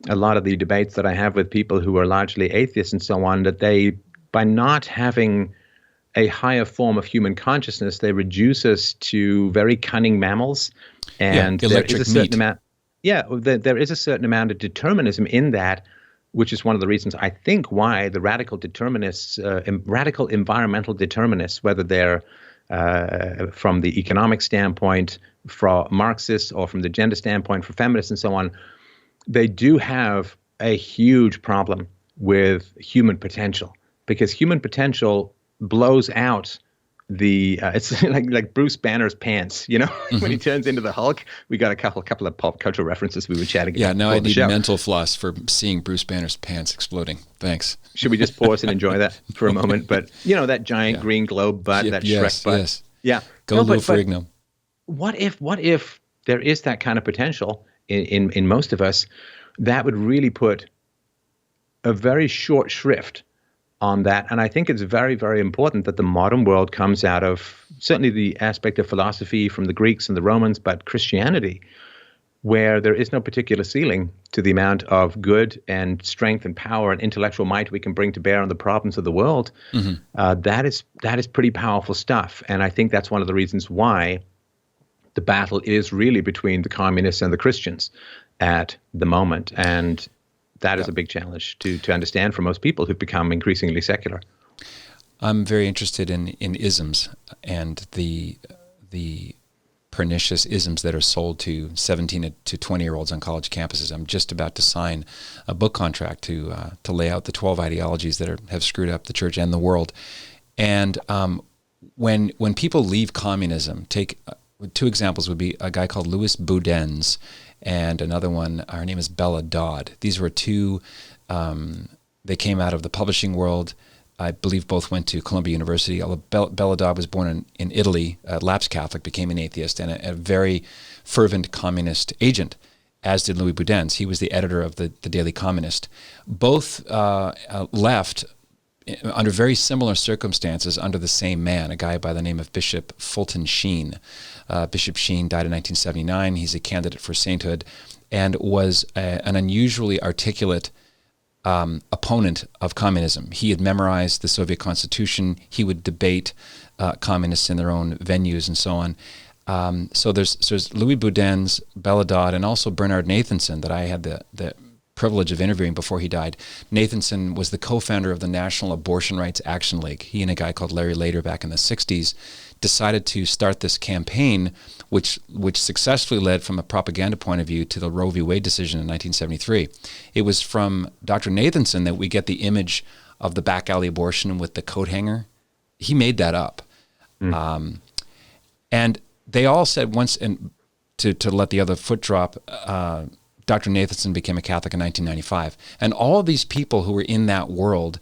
a lot of the debates that I have with people who are largely atheists and so on, that they, by not having a higher form of human consciousness, they reduce us to very cunning mammals. And there is a certain amount. Yeah, there is a certain amount of determinism in that, which is one of the reasons I think why the radical determinists, radical environmental determinists, whether they're from the economic standpoint, from Marxists, or from the gender standpoint, for feminists and so on, they do have a huge problem with human potential, because human potential blows out it's like Bruce Banner's pants, when he turns into the Hulk. We got a couple of pop culture references we were chatting about. Yeah, now I need mental floss for seeing Bruce Banner's pants exploding. Thanks. Should we just pause and enjoy that for a moment? But that giant green globe butt, that Shrek butt. Yes. Yeah. Go Lou Ferrigno. What if there is that kind of potential in most of us? That would really put a very short shrift on that. And I think it's very, very important that the modern world comes out of certainly the aspect of philosophy from the Greeks and the Romans, but Christianity, where there is no particular ceiling to the amount of good and strength and power and intellectual might we can bring to bear on the problems of the world. That is pretty powerful stuff. And I think that's one of the reasons why the battle is really between the communists and the Christians at the moment. And that is a big challenge to understand for most people who've become increasingly secular. I'm very interested in isms and the pernicious isms that are sold to 17 to 20-year-olds on college campuses. I'm just about to sign a book contract to lay out the 12 ideologies that have screwed up the church and the world. And when people leave communism, take two examples would be a guy called Louis Boudin's, and another one, her name is Bella Dodd. These were two, they came out of the publishing world. I believe both went to Columbia University. Although Bella Dodd was born in Italy, lapsed Catholic, became an atheist, and a very fervent communist agent, as did Louis Boudin's. He was the editor of the Daily Communist. Both left under very similar circumstances under the same man, a guy by the name of Bishop Fulton Sheen. Bishop Sheen died in 1979. He's a candidate for sainthood and was an unusually articulate opponent of communism. He had memorized the Soviet Constitution. He would debate communists in their own venues and so on. So there's Louis Boudin's, Bella Dodd, and also Bernard Nathanson that I had the privilege of interviewing before he died. Nathanson was the co-founder of the National Abortion Rights Action League. He and a guy called Larry Lader back in the 60s decided to start this campaign, which successfully led from a propaganda point of view to the Roe v. Wade decision in 1973. It was from Dr. Nathanson that we get the image of the back alley abortion with the coat hanger. He made that up. And they all said once, and to let the other foot drop, Dr. Nathanson became a Catholic in 1995. And all of these people who were in that world,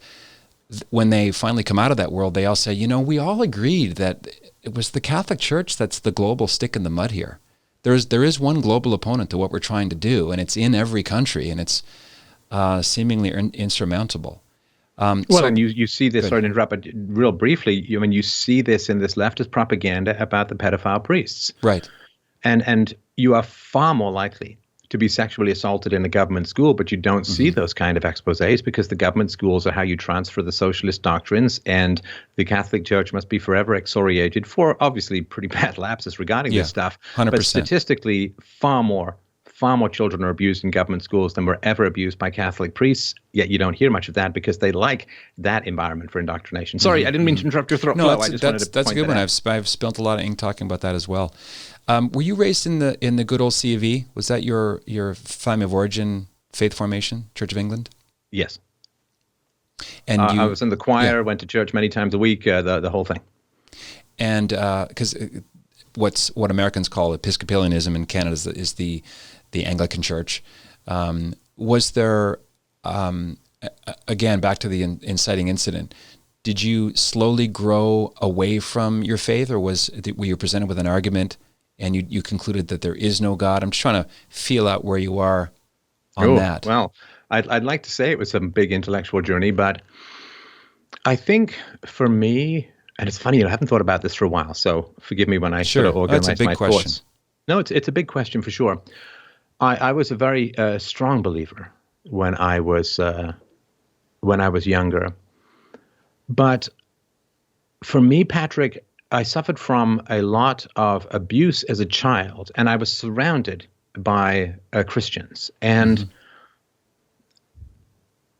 when they finally come out of that world, they all say, we all agreed that it was the Catholic Church that's the global stick in the mud here. There is one global opponent to what we're trying to do, and it's in every country, and it's seemingly insurmountable. And you see this, sorry to interrupt, but real briefly, you see this in this leftist propaganda about the pedophile priests. Right. And you are far more likely to be sexually assaulted in a government school, but you don't see those kind of exposés because the government schools are how you transfer the socialist doctrines, and the Catholic Church must be forever excoriated for obviously pretty bad lapses regarding this stuff. 100%. But statistically, far more children are abused in government schools than were ever abused by Catholic priests, yet you don't hear much of that because they like that environment for indoctrination. Sorry, I didn't mean to interrupt your throat flow. I just wanted to that's a good one. Out. I've spent a lot of ink talking about that as well. Were you raised in the good old C of E? Was that your family of origin, faith formation, Church of England? Yes. And I was in the choir, went to church many times a week, the whole thing. And because what Americans call Episcopalianism in Canada is the Anglican Church. Was there, again, back to the inciting incident, did you slowly grow away from your faith, or were you presented with an argument and you concluded that there is no God? I'm just trying to feel out where you are on that. Well, I'd like to say it was some big intellectual journey, but I think for me, and it's funny, I haven't thought about this for a while, so forgive me when I sort of organize my thoughts. No, it's a big question for sure. I was a very strong believer when I was younger. But for me, Patrick, I suffered from a lot of abuse as a child, and I was surrounded by Christians. And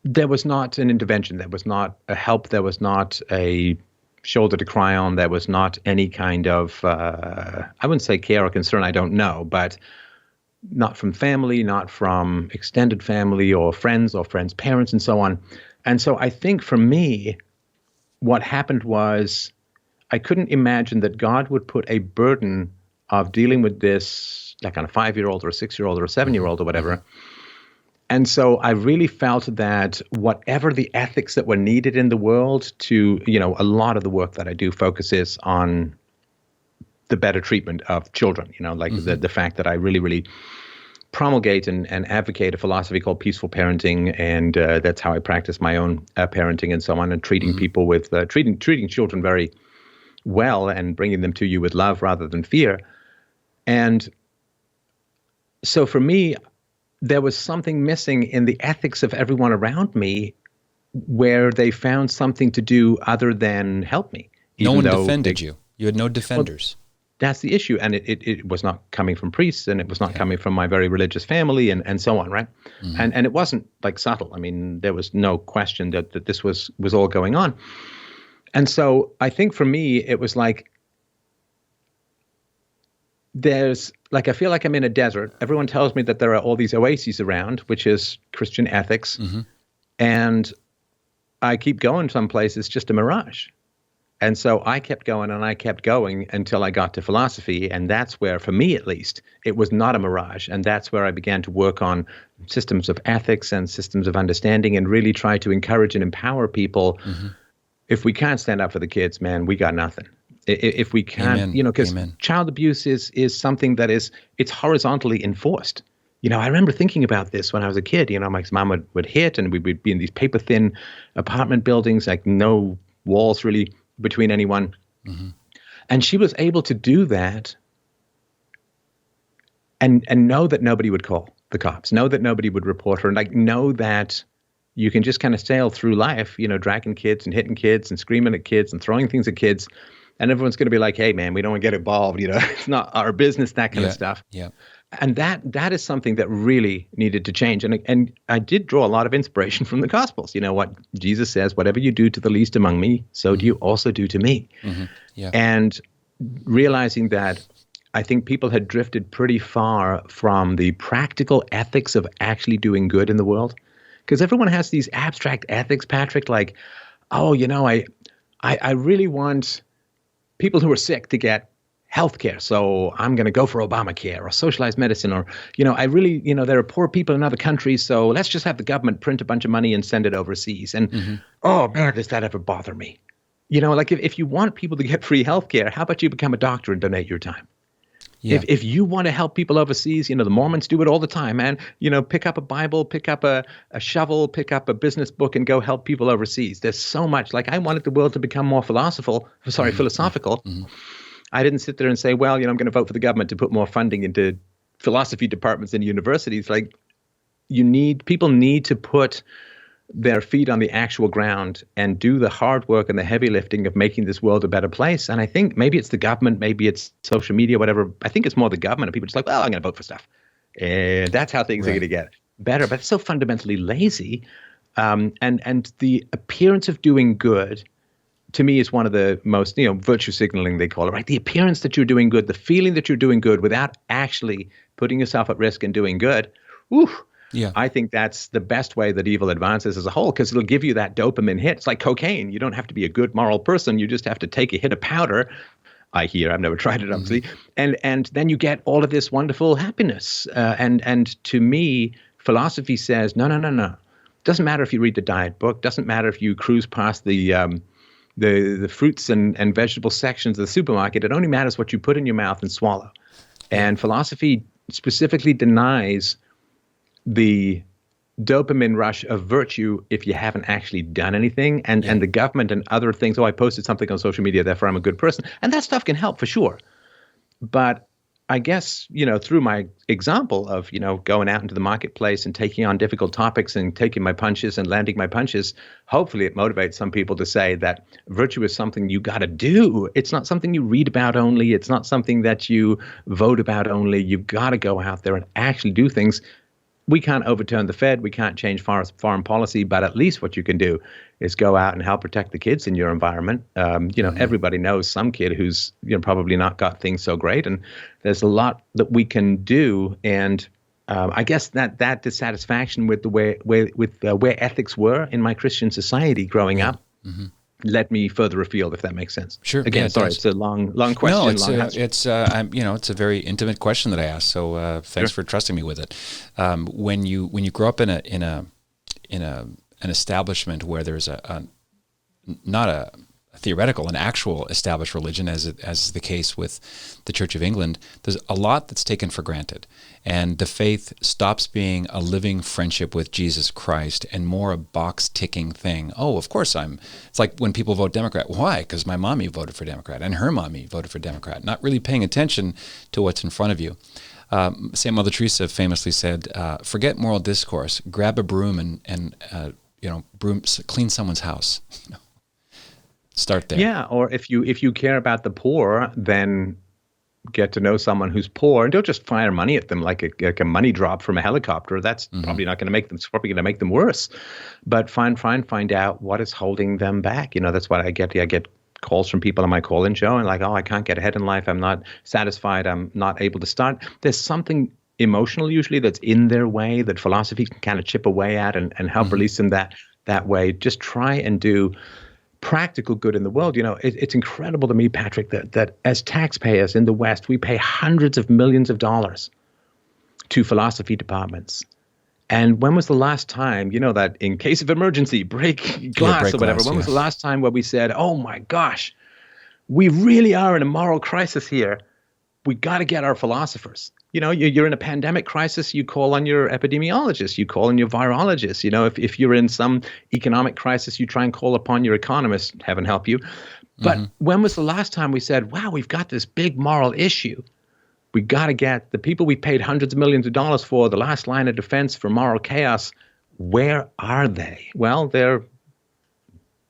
there was not an intervention. There was not a help. There was not a shoulder to cry on. There was not any kind of, I wouldn't say care or concern, I don't know, but not from family, not from extended family or friends' parents and so on. And so I think for me, what happened was I couldn't imagine that God would put a burden of dealing with this like on a 5-year-old or a 6-year-old or a 7-year-old or whatever. And so I really felt that whatever the ethics that were needed in the world to, a lot of the work that I do focuses on the better treatment of children, the fact that I really, really promulgate and advocate a philosophy called peaceful parenting. And that's how I practice my own parenting and so on, and treating people with, treating children very well and bringing them to you with love rather than fear. And so for me, there was something missing in the ethics of everyone around me where they found something to do other than help me. No one defended you. You had no defenders. Well, that's the issue. And it was not coming from priests, and it was not coming from my very religious family and so on, right? And it wasn't like subtle. I mean, there was no question that this was all going on. And so I think for me, it was like, I feel like I'm in a desert. Everyone tells me that there are all these oases around, which is Christian ethics. And I keep going someplace, it's just a mirage. And so I kept going and I kept going until I got to philosophy. And that's where, for me at least, it was not a mirage. And that's where I began to work on systems of ethics and systems of understanding and really try to encourage and empower people. If we can't stand up for the kids, man, we got nothing. If we can't, because child abuse is something that it's horizontally enforced. I remember thinking about this when I was a kid. My mom would hit, and we'd be in these paper thin apartment buildings, like no walls really between anyone. And she was able to do that and know that nobody would call the cops, know that nobody would report her, and know that you can just kind of sail through life, dragging kids and hitting kids and screaming at kids and throwing things at kids. And everyone's going to be like, hey, man, we don't want to get involved. It's not our business, that kind of stuff. And that is something that really needed to change. And I did draw a lot of inspiration from the Gospels. You know what Jesus says, whatever you do to the least among me, so do you also do to me. Yeah. And realizing that I think people had drifted pretty far from the practical ethics of actually doing good in the world. Because everyone has these abstract ethics, Patrick, like, oh, I really want people who are sick to get healthcare, so I'm going to go for Obamacare or socialized medicine, or, I really, there are poor people in other countries, so let's just have the government print a bunch of money and send it overseas. And, oh, man, does that ever bother me? Like if you want people to get free healthcare, how about you become a doctor and donate your time? Yeah. If you want to help people overseas, the Mormons do it all the time, man. Pick up a Bible, pick up a shovel, pick up a business book, and go help people overseas. There's so much. Like, I wanted the world to become more philosophical. I didn't sit there and say, well, I'm going to vote for the government to put more funding into philosophy departments in universities. Like, people need to put their feet on the actual ground and do the hard work and the heavy lifting of making this world a better place. And I think maybe it's the government, maybe it's social media, whatever. I think it's more the government, and people are just like, well, I'm going to vote for stuff. And that's how things are going to get better. But it's so fundamentally lazy. And the appearance of doing good, to me, is one of the most, virtue signaling, they call it, right? The appearance that you're doing good, the feeling that you're doing good without actually putting yourself at risk and doing good. Oof. Yeah. I think that's the best way that evil advances as a whole, because it'll give you that dopamine hit. It's like cocaine. You don't have to be a good moral person. You just have to take a hit of powder. I've never tried it, obviously. And then you get all of this wonderful happiness. And to me, philosophy says, no. Doesn't matter if you read the diet book. Doesn't matter if you cruise past the fruits and vegetable sections of the supermarket. It only matters what you put in your mouth and swallow. And philosophy specifically denies the dopamine rush of virtue if you haven't actually done anything. And the government and other things, I posted something on social media, therefore I'm a good person. And that stuff can help for sure. But I guess, through my example of, going out into the marketplace and taking on difficult topics and taking my punches and landing my punches, hopefully it motivates some people to say that virtue is something you got to do. It's not something you read about only. It's not something that you vote about only. You've got to go out there and actually do things. We can't overturn the Fed. We can't change foreign policy, but at least what you can do is go out and help protect the kids in your environment. Everybody knows some kid who's probably not got things so great, and there's a lot that we can do. And I guess that dissatisfaction with the where ethics were in my Christian society growing up led me further afield, if that makes sense. Sure. Again, Yeah, sorry, it's a long question. No, it's a very intimate question that I asked. So thanks for trusting me with it. When you grow up in an establishment where there's not a theoretical, an actual established religion, as is the case with the Church of England, there's a lot that's taken for granted. And the faith stops being a living friendship with Jesus Christ and more a box-ticking thing. Oh, of course it's like when people vote Democrat. Why? Because my mommy voted for Democrat and her mommy voted for Democrat, not really paying attention to what's in front of you. St. Mother Teresa famously said, forget moral discourse, grab a broom and clean someone's house. Start there. Yeah, or if you care about the poor, then get to know someone who's poor, and don't just fire money at them like a money drop from a helicopter. That's probably not going to make them. It's probably going to make them worse. But find out what is holding them back. That's what I get. I get calls from people on my call-in show, and like, oh, I can't get ahead in life. I'm not satisfied. I'm not able to start. There's something emotional usually that's in their way that philosophy can kind of chip away at and help release them that way. Just try and do practical good in the world. It's incredible to me, Patrick, that as taxpayers in the West, we pay hundreds of millions of dollars to philosophy departments. And when was the last time, that in case of emergency, break glass or whatever, when was the last time where we said, oh my gosh, we really are in a moral crisis here. We got to get our philosophers. You're in a pandemic crisis, you call on your epidemiologist, you call on your virologist. If you're in some economic crisis, you try and call upon your economist, heaven help you. But when was the last time we said, wow, we've got this big moral issue. We got to get the people we paid hundreds of millions of dollars for, the last line of defense for moral chaos. Where are they? Well, they're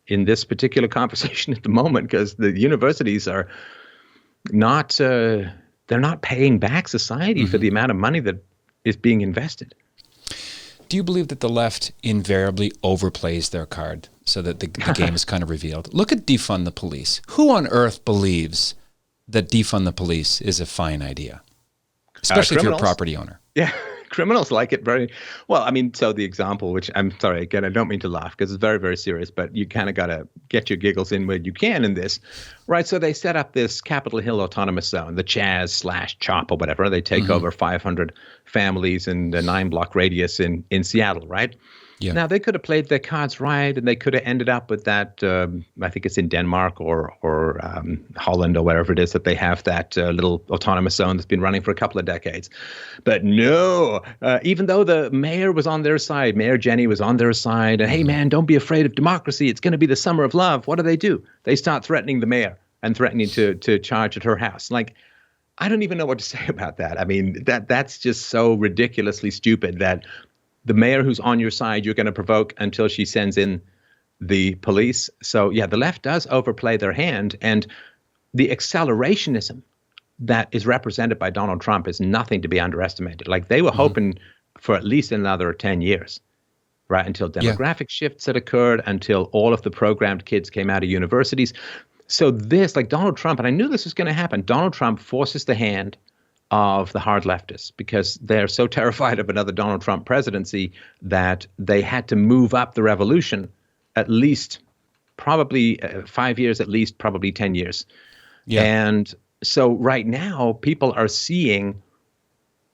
in this particular conversation at the moment because the universities are not they're not paying back society for the amount of money that is being invested. Do you believe that the left invariably overplays their card so that the game is kind of revealed? Look at defund the police. Who on earth believes that defund the police is a fine idea? Especially if you're a property owner. Yeah, criminals like it very well. I mean, so the example, which I'm sorry, again, I don't mean to laugh because it's very, very serious, but you kind of got to get your giggles in where you can in this, right? So they set up this Capitol Hill Autonomous Zone, the Chaz/CHOP or whatever. They take over 500 families in the 9-block radius in Seattle, right? Yeah. Now, they could have played their cards right, and they could have ended up with that, I think it's in Denmark or Holland or wherever it is that they have that little autonomous zone that's been running for a couple of decades. But no, even though the mayor was on their side, Mayor Jenny was on their side, and hey, man, don't be afraid of democracy. It's going to be the summer of love. What do? They start threatening the mayor and threatening to charge at her house. Like, I don't even know what to say about that. I mean, that's just so ridiculously stupid that the mayor who's on your side, you're going to provoke until she sends in the police. So, yeah, the left does overplay their hand. And the accelerationism that is represented by Donald Trump is nothing to be underestimated. Like, they were hoping for at least another 10 years, right, until demographic shifts had occurred, until all of the programmed kids came out of universities. So this, like Donald Trump, and I knew this was going to happen, Donald Trump forces the hand of the hard leftists because they're so terrified of another Donald Trump presidency that they had to move up the revolution at least probably 5 years, at least probably 10 years. Yeah. And so right now people are seeing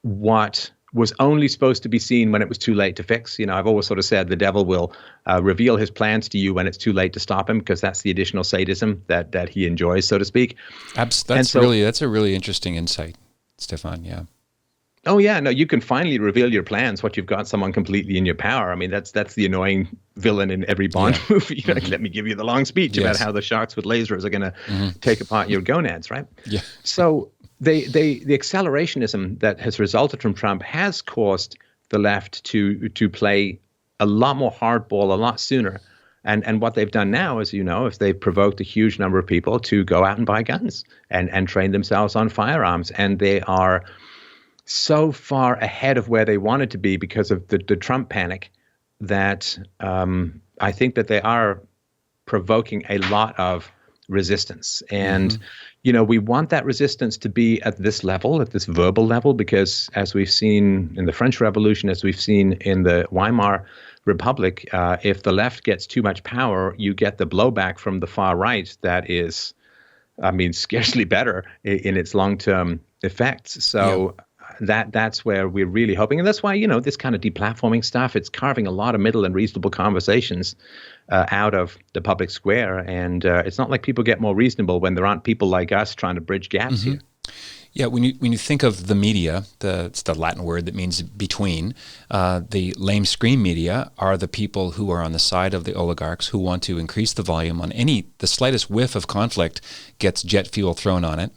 what was only supposed to be seen when it was too late to fix. You know, I've always sort of said the devil will reveal his plans to you when it's too late to stop him, because that's the additional sadism that he enjoys, so to speak. That's a really interesting insight, Stefan. Yeah. Oh yeah, no, you can finally reveal your plans. What you've got someone completely in your power. I mean, that's the annoying villain in every Bond movie. Like, let me give you the long speech about how the sharks with lasers are going to take apart your gonads, right? Yeah. So the accelerationism that has resulted from Trump has caused the left to play a lot more hardball a lot sooner. And what they've done now, as you know, is they've provoked a huge number of people to go out and buy guns and train themselves on firearms. And they are so far ahead of where they wanted to be because of the Trump panic that I think that they are provoking a lot of resistance. And, you know, we want that resistance to be at this level, at this verbal level, because as we've seen in the French Revolution, as we've seen in the Weimar Republic, if the left gets too much power, you get the blowback from the far right that is, I mean, scarcely better in its long-term effects. So that's where we're really hoping. And that's why, you know, this kind of deplatforming stuff, it's carving a lot of middle and reasonable conversations out of the public square. And it's not like people get more reasonable when there aren't people like us trying to bridge gaps here. Yeah, when you think of the media, it's the Latin word that means between. The lame scream media are the people who are on the side of the oligarchs who want to increase the volume on the slightest whiff of conflict gets jet fuel thrown on it.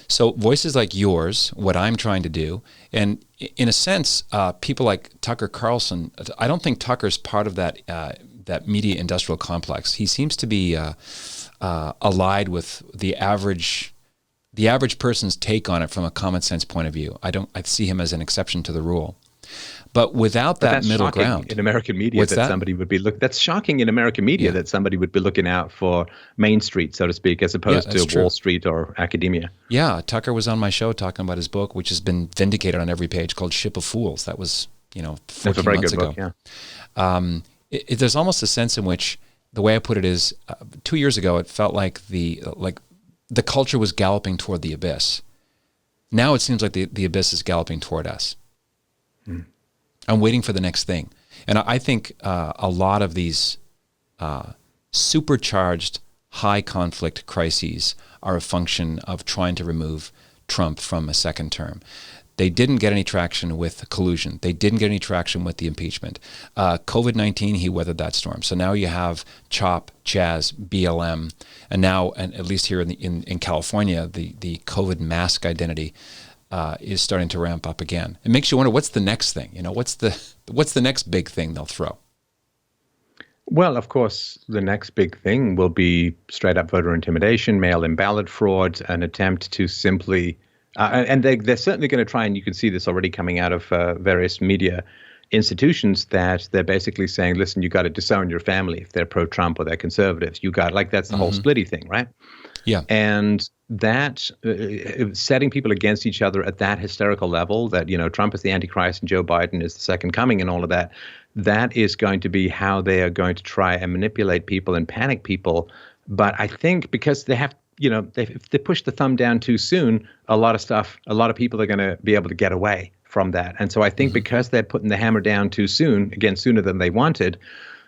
So voices like yours, what I'm trying to do, and in a sense, people like Tucker Carlson, I don't think Tucker's part of that media industrial complex. He seems to be allied with the average person's take on it from a common sense point of view. I see him as an exception to the rule. But without that middle ground in American media, somebody would be that's shocking in American media that somebody would be looking out for Main Street, so to speak, as opposed to Wall Street or academia. Yeah, Tucker was on my show talking about his book, which has been vindicated on every page, called Ship of Fools. That was 14 months ago. Book, yeah. There's almost a sense in which the way I put it is 2 years ago it felt like the culture was galloping toward the abyss. Now it seems like the abyss is galloping toward us. I'm waiting for the next thing. And I think a lot of these supercharged high conflict crises are a function of trying to remove Trump from a second term. They didn't get any traction with collusion. They didn't get any traction with the impeachment. COVID-19, he weathered that storm. So now you have CHOP, Chaz, BLM, and now, and at least here in California, the COVID mask identity is starting to ramp up again. It makes you wonder, what's the next thing? You know, what's the next big thing they'll throw? Well, of course, the next big thing will be straight up voter intimidation, mail-in ballot fraud, an attempt to simply And they're certainly going to try, and you can see this already coming out of various media institutions, that they're basically saying, listen, you got to disown your family if they're pro-Trump or they're conservatives. You got, like, that's the whole splitty thing, right? Yeah. And that setting people against each other at that hysterical level, that, Trump is the Antichrist and Joe Biden is the second coming and all of that, that is going to be how they are going to try and manipulate people and panic people. But I think because they have, if they push the thumb down too soon, a lot of people are going to be able to get away from that. And so I think because they're putting the hammer down too soon, again, sooner than they wanted,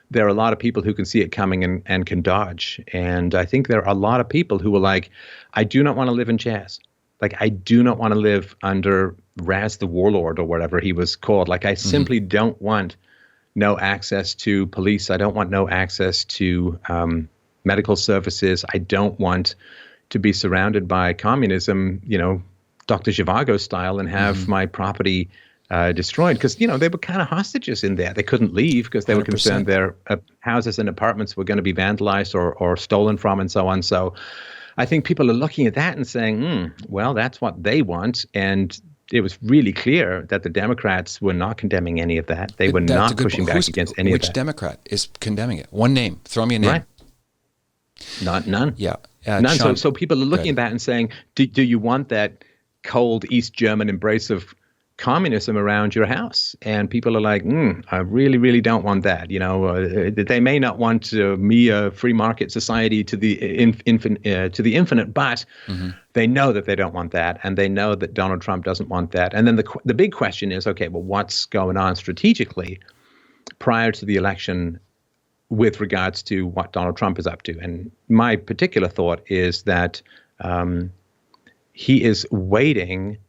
there are a lot of people who can see it coming and can dodge. And I think there are a lot of people who are like, I do not want to live in Chaz. Like, I do not want to live under Raz the Warlord or whatever he was called. Like, I simply don't want no access to police. I don't want no access to medical services. I don't want to be surrounded by communism, Dr. Zhivago style, and have my property destroyed, because they were kind of hostages in there. They couldn't leave because they were 100%. concerned their houses and apartments were going to be vandalized or stolen from and so on. So I think people are looking at that and saying, well, that's what they want. And it was really clear that the Democrats were not condemning any of that. They were not pushing back against any of that. Which Democrat is condemning it? One name. Throw me a name. Right. None. Yeah. None. Sean, so people are looking at that and saying, do you want that cold East German embrace of communism around your house? And people are like, I really, really don't want that. They may not want me, a free market society to the infinite, but they know that they don't want that, and they know that Donald Trump doesn't want that. And then the big question is, okay, well, what's going on strategically prior to the election with regards to what Donald Trump is up to? And my particular thought is that he is waiting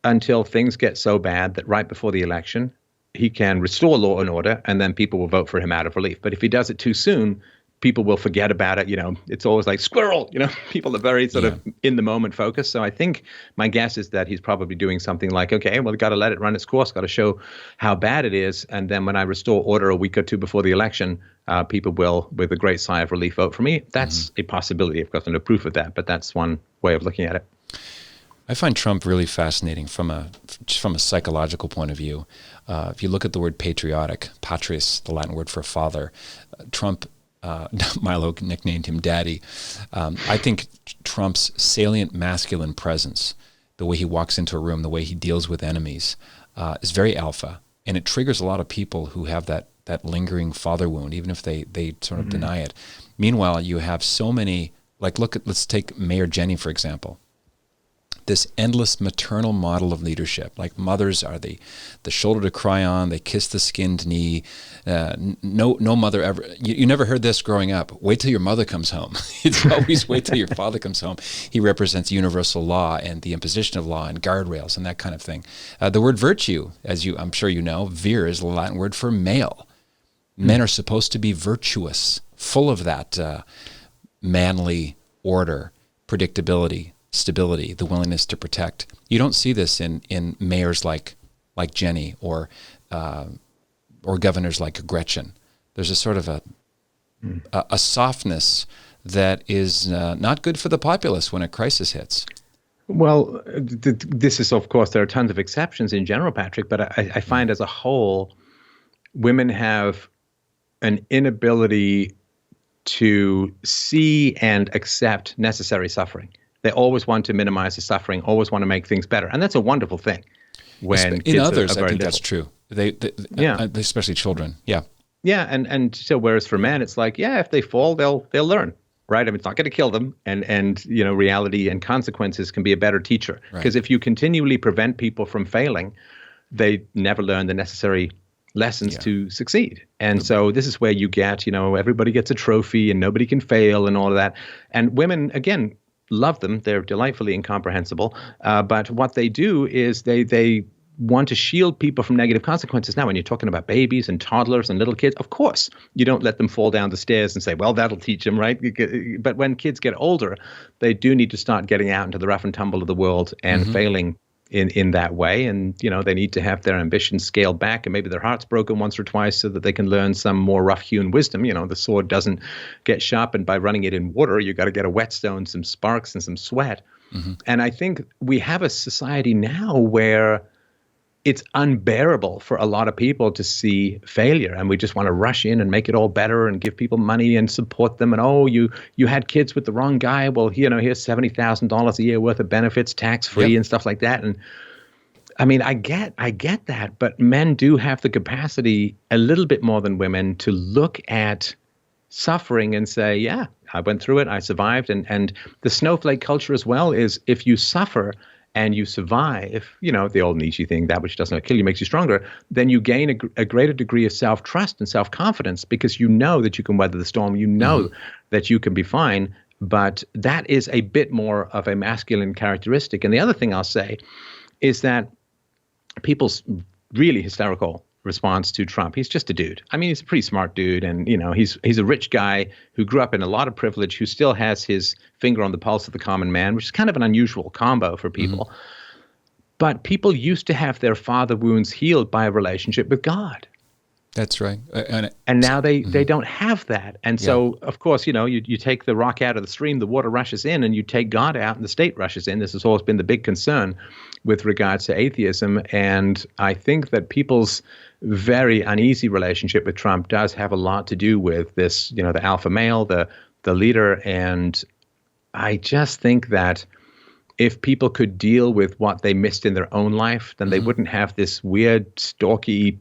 until things get so bad that right before the election, he can restore law and order, and then people will vote for him out of relief. But if he does it too soon, people will forget about it. It's always like squirrel, people are very sort of in the moment focused. So I think my guess is that he's probably doing something like, okay, well, we've got to let it run its course, got to show how bad it is. And then when I restore order a week or two before the election, people will, with a great sigh of relief, vote for me. That's a possibility. Of course, no proof of that, but that's one way of looking at it. I find Trump really fascinating from a psychological point of view. If you look at the word patriotic, patrius, the Latin word for father, Trump, Milo nicknamed him Daddy. I think Trump's salient masculine presence, the way he walks into a room, the way he deals with enemies, is very alpha, and it triggers a lot of people who have that lingering father wound, even if they sort of deny it. Meanwhile, you have so many, let's take Mayor Jenny, for example. This endless maternal model of leadership. Like, mothers are the shoulder to cry on. They kiss the skinned knee. No mother ever. You never heard this growing up. Wait till your mother comes home. It's always wait till your father comes home. He represents universal law and the imposition of law and guardrails and that kind of thing. The word virtue, I'm sure you know, vir is the Latin word for male. Men are supposed to be virtuous, full of that manly order, predictability, stability, the willingness to protect. You don't see this in mayors like Jenny or governors like Gretchen. There's a sort of a softness that is not good for the populace when a crisis hits. Well, this is, of course, there are tons of exceptions in general, Patrick, but I find as a whole, women have an inability to see and accept necessary suffering. They always want to minimize the suffering, always want to make things better. And that's a wonderful thing. When in others, I think little. That's true. They especially children. Yeah. Yeah. And so whereas for men, it's like, if they fall, they'll learn. Right. I mean, it's not going to kill them. And reality and consequences can be a better teacher. Because if you continually prevent people from failing, they never learn the necessary lessons to succeed. And so this is where you get, everybody gets a trophy and nobody can fail and all of that. And women, again, love them. They're delightfully incomprehensible. But what they do is they want to shield people from negative consequences. Now, when you're talking about babies and toddlers and little kids, of course, you don't let them fall down the stairs and say, well, that'll teach them, right? But when kids get older, they do need to start getting out into the rough and tumble of the world and failing in that way. And, they need to have their ambitions scaled back, and maybe their heart's broken once or twice so that they can learn some more rough-hewn wisdom. The sword doesn't get sharpened by running it in water. You got to get a whetstone, some sparks, and some sweat. Mm-hmm. And I think we have a society now where it's unbearable for a lot of people to see failure, and we just want to rush in and make it all better and give people money and support them. And you had kids with the wrong guy. Well, here's $70,000 a year worth of benefits, tax free, and stuff like that. And I mean, I get that, but men do have the capacity a little bit more than women to look at suffering and say, yeah, I went through it, I survived. And the snowflake culture as well is, if you suffer and you survive, the old Nietzsche thing, that which does not kill you makes you stronger, then you gain a greater degree of self-trust and self-confidence, because you know that you can weather the storm, that you can be fine. But that is a bit more of a masculine characteristic. And the other thing I'll say is that people's really hysterical response to Trump, he's just a dude. I mean, he's a pretty smart dude, and he's a rich guy who grew up in a lot of privilege, who still has his finger on the pulse of the common man, which is kind of an unusual combo for people. Mm-hmm. But people used to have their father wounds healed by a relationship with God. That's right. And now they don't have that. And so, of course, you take the rock out of the stream, the water rushes in, and you take God out and the state rushes in. This has always been the big concern with regards to atheism. And I think that people's very uneasy relationship with Trump does have a lot to do with this, the alpha male, the leader. And I just think that if people could deal with what they missed in their own life, then they wouldn't have this weird, stalky,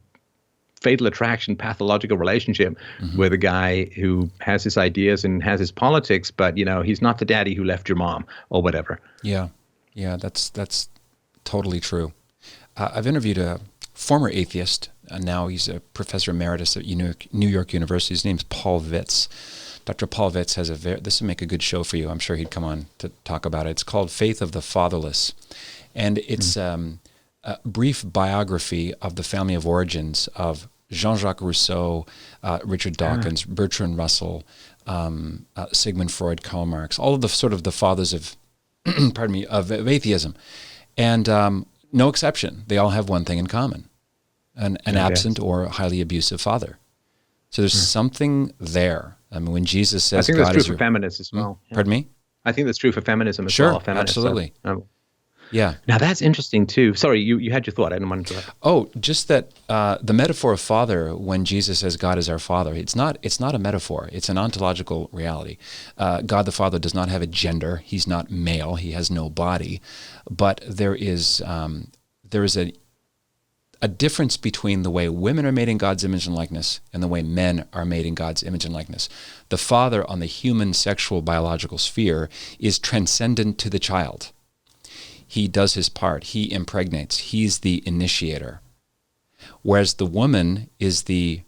fatal attraction, pathological relationship with a guy who has his ideas and has his politics, but he's not the daddy who left your mom or whatever. Yeah, that's totally true. I've interviewed a former atheist, and now he's a professor emeritus at New York University. His name's Paul Vitz. Dr. Paul Vitz has this would make a good show for you. I'm sure he'd come on to talk about it. It's called Faith of the Fatherless, and it's a brief biography of the family of origins of Jean-Jacques Rousseau, Richard Dawkins, Bertrand Russell, Sigmund Freud, Karl Marx, all of the sort of the fathers of, of atheism. And no exception, they all have one thing in common, an absent or highly abusive father. So there's something there. I mean, when Jesus says, I think that's true for feminists as well. Yeah. Pardon me? I think that's true for feminism as well. Sure, absolutely. Yeah. Now that's interesting too. Sorry, you had your thought. I didn't want to interrupt. Oh, just that the metaphor of father, when Jesus says God is our father, it's not a metaphor. It's an ontological reality. God the Father does not have a gender. He's not male. He has no body. But there is a difference between the way women are made in God's image and likeness and the way men are made in God's image and likeness. The father on the human sexual biological sphere is transcendent to the child. He does his part. He impregnates. He's the initiator. Whereas the woman is the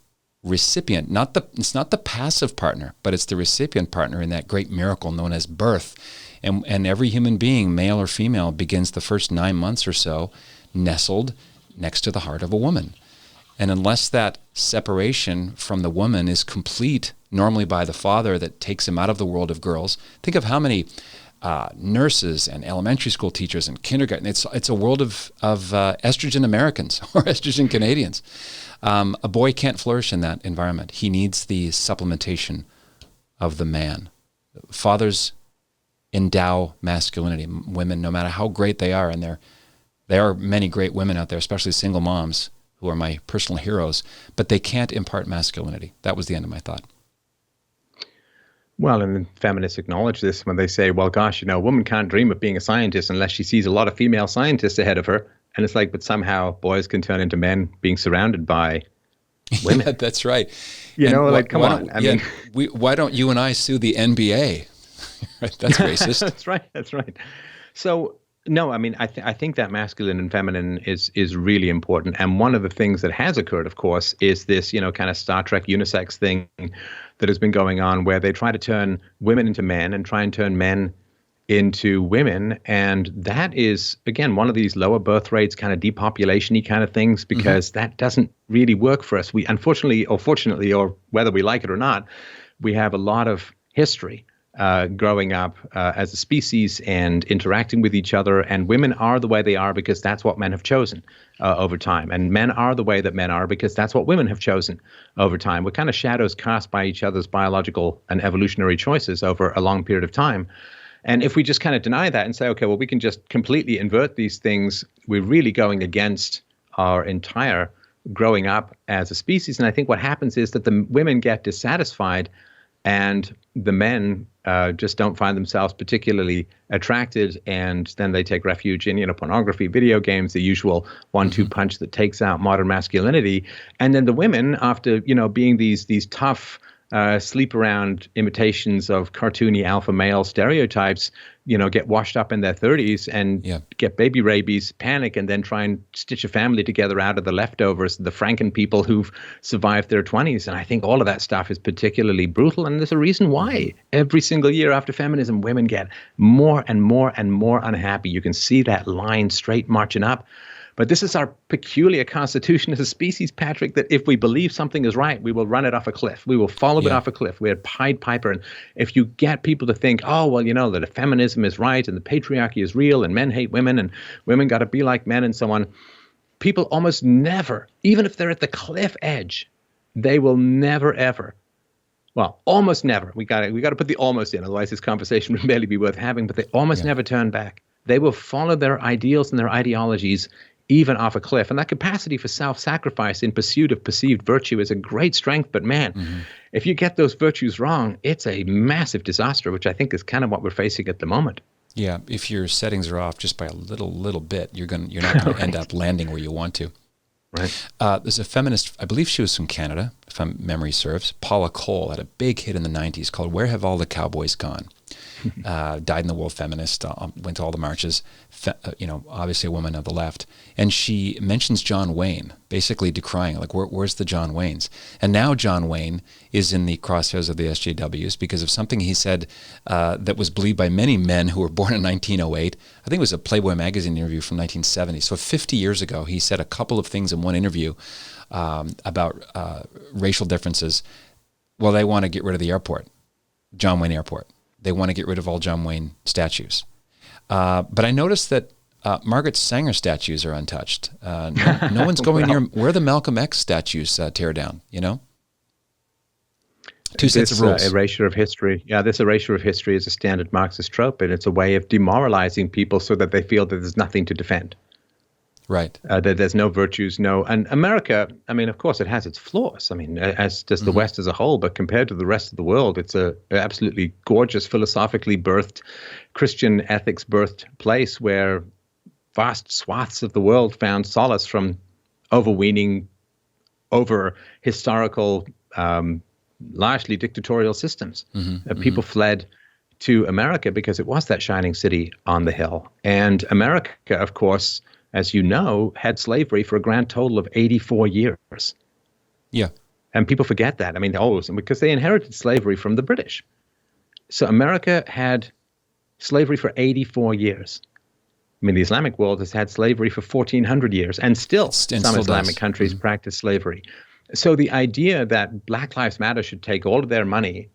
recipient. It's not the passive partner, but it's the recipient partner in that great miracle known as birth. And every human being, male or female, begins the first 9 months or so nestled next to the heart of a woman. And unless that separation from the woman is complete, normally by the father that takes him out of the world of girls, think of how many nurses and elementary school teachers and kindergarten. It's a world of estrogen Americans or estrogen Canadians. A boy can't flourish in that environment. He needs the supplementation of the man. Fathers endow masculinity. Women, no matter how great they are, and there are many great women out there, especially single moms who are my personal heroes, but they can't impart masculinity. That was the end of my thought. Well, and feminists acknowledge this when they say, well, gosh, a woman can't dream of being a scientist unless she sees a lot of female scientists ahead of her. And it's like, but somehow boys can turn into men being surrounded by women. Yeah, that's right. Come on. Why don't you and I sue the NBA? That's racist. That's right. So, no, I mean, I think that masculine and feminine is really important. And one of the things that has occurred, of course, is this, kind of Star Trek unisex thing that has been going on where they try to turn women into men and try and turn men into women. And that is, again, one of these lower birth rates, kind of depopulation-y kind of things, because that doesn't really work for us. We, unfortunately or fortunately, or whether we like it or not, we have a lot of history growing up as a species and interacting with each other. And women are the way they are because that's what men have chosen over time. And men are the way that men are because that's what women have chosen over time. We're kind of shadows cast by each other's biological and evolutionary choices over a long period of time. And if we just kind of deny that and say, okay, well, we can just completely invert these things, we're really going against our entire growing up as a species. And I think what happens is that the women get dissatisfied and the men just don't find themselves particularly attracted, and then they take refuge in, pornography, video games, the usual 1-2 punch that takes out modern masculinity. And then the women, after being these tough, sleep around imitations of cartoony alpha male stereotypes, get washed up in their 30s and get baby rabies, panic, and then try and stitch a family together out of the leftovers, the Franken people who've survived their 20s. And I think all of that stuff is particularly brutal. And there's a reason why every single year after feminism, women get more and more and more unhappy. You can see that line straight marching up. But this is our peculiar constitution as a species, Patrick, that if we believe something is right, we will run it off a cliff. We will follow it off a cliff. We're Pied Piper. And if you get people to think, oh, well, that feminism is right and the patriarchy is real and men hate women and women got to be like men and so on, people almost never, even if they're at the cliff edge, they will never, ever, well, almost never. We got to put the almost in, otherwise this conversation would barely be worth having, but they almost never turn back. They will follow their ideals and their ideologies even off a cliff. And that capacity for self-sacrifice in pursuit of perceived virtue is a great strength. But man, if you get those virtues wrong, it's a massive disaster, which I think is kind of what we're facing at the moment. Yeah, if your settings are off just by a little bit, you're not going to end up landing where you want to. Right. There's a feminist, I believe she was from Canada, if my memory serves. Paula Cole had a big hit in the 90s called "Where Have All the Cowboys Gone?" Dyed in the wool feminist, went to all the marches, obviously a woman of the left. And she mentions John Wayne, basically decrying, like, where's the John Waynes? And now John Wayne is in the crosshairs of the SJWs because of something he said that was believed by many men who were born in 1908. I think it was a Playboy magazine interview from 1970. So 50 years ago, he said a couple of things in one interview about racial differences. Well, they want to get rid of the airport, John Wayne Airport. They want to get rid of all John Wayne statues. But I noticed that Margaret Sanger statues are untouched. No one's going near where the Malcolm X statues tear down, Two sets of rules. Erasure of history. Yeah, this erasure of history is a standard Marxist trope, and it's a way of demoralizing people so that they feel that there's nothing to defend. Right. That there's no virtues, and America, I mean, of course, it has its flaws. I mean, as does the West as a whole, but compared to the rest of the world, it's a absolutely gorgeous, philosophically birthed, Christian ethics birthed place where vast swaths of the world found solace from overweening over historical, largely dictatorial systems. People fled to America because it was that shining city on the hill. And America, of course, as you know, had slavery for a grand total of 84 years. Yeah. And people forget that. I mean, because they inherited slavery from the British. So America had slavery for 84 years. I mean, the Islamic world has had slavery for 1,400 years, and still some Islamic countries practice slavery. So the idea that Black Lives Matter should take all of their money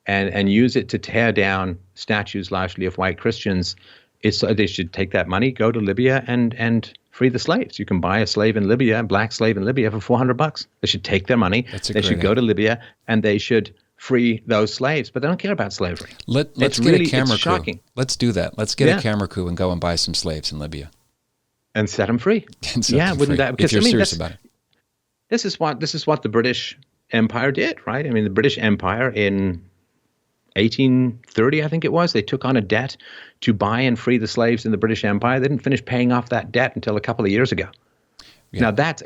and use it to tear down statues largely of white Christians, they should take that money, go to Libya and free the slaves. You can buy a slave in Libya, a black slave in Libya for $400. They should take their money. They should go to Libya and they should free those slaves. But they don't care about slavery. Let's get a camera crew. Let's do that. Let's get a camera crew and go and buy some slaves in Libya. And set them free. Wouldn't that? Because, if you're serious about it. This is what the British Empire did, right? I mean, the British Empire in 1830, I think it was, they took on a debt to buy and free the slaves in the British Empire. They didn't finish paying off that debt until a couple of years ago. Yeah. Now, that's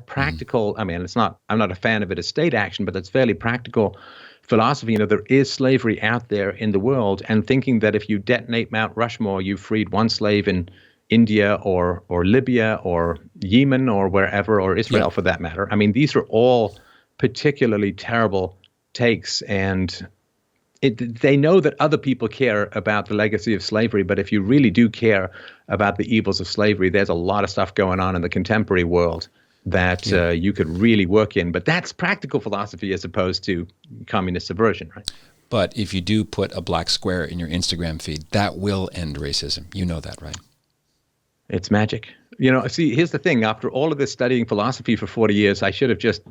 practical. I mean, I'm not a fan of it as state action, but that's fairly practical philosophy. There is slavery out there in the world, and thinking that if you detonate Mount Rushmore, you've freed one slave in India or Libya or Yemen or wherever, or Israel for that matter. I mean, these are all particularly terrible takes, and they know that other people care about the legacy of slavery, but if you really do care about the evils of slavery, there's a lot of stuff going on in the contemporary world that you could really work in. But that's practical philosophy as opposed to communist subversion, right? But if you do put a black square in your Instagram feed, that will end racism. You know that, right? It's magic. See, here's the thing. After all of this studying philosophy for 40 years, I should have just,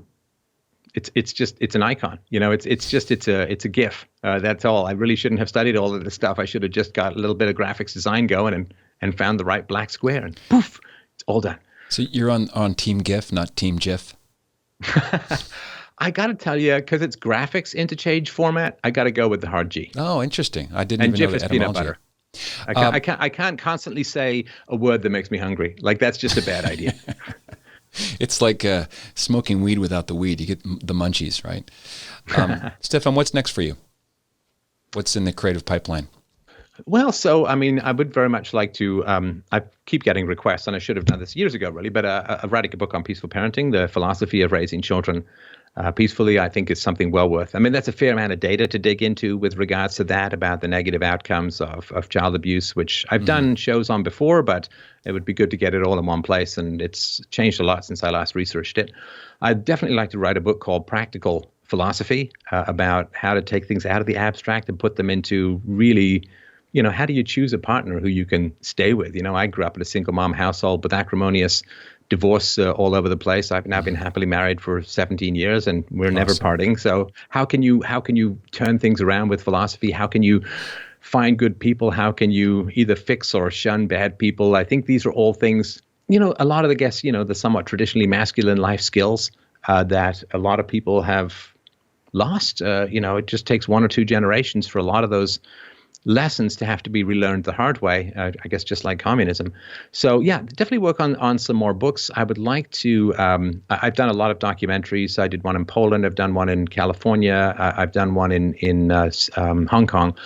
it's an icon. It's a GIF. That's all. I really shouldn't have studied all of this stuff. I should have just got a little bit of graphics design going and found the right black square, and poof, it's all done. So you're on Team GIF, not Team GIF? I got to tell you, because it's graphics interchange format, I got to go with the hard G. Oh, interesting. I didn't and even know GIF the is peanut etymology. butter. I can't constantly say a word that makes me hungry. Like, that's just a bad idea. It's like smoking weed without the weed. You get the munchies, right? Stefan, what's next for you? What's in the creative pipeline? Well, so, I would very much like to, I keep getting requests, and I should have done this years ago, really, but writing a book on peaceful parenting, the philosophy of raising children peacefully, I think is something well worth. That's a fair amount of data to dig into with regards to that, about the negative outcomes of child abuse, which I've done shows on before, but it would be good to get it all in one place, and it's changed a lot since I last researched it. I'd definitely like to write a book called Practical Philosophy, about how to take things out of the abstract and put them into really, how do you choose a partner who you can stay with? I grew up in a single mom household with acrimonious divorce all over the place. I've now been happily married for 17 years, and we're never parting. So how can you turn things around with philosophy? How can you find good people? How can you either fix or shun bad people? I think these are all things, a lot of the guests, the somewhat traditionally masculine life skills that a lot of people have lost. It just takes one or two generations for a lot of those lessons to have to be relearned the hard way, I guess, just like communism. So yeah, definitely work on some more books. I would like to, I've done a lot of documentaries. I did one in Poland. I've done one in California. I've done one in Hong Kong.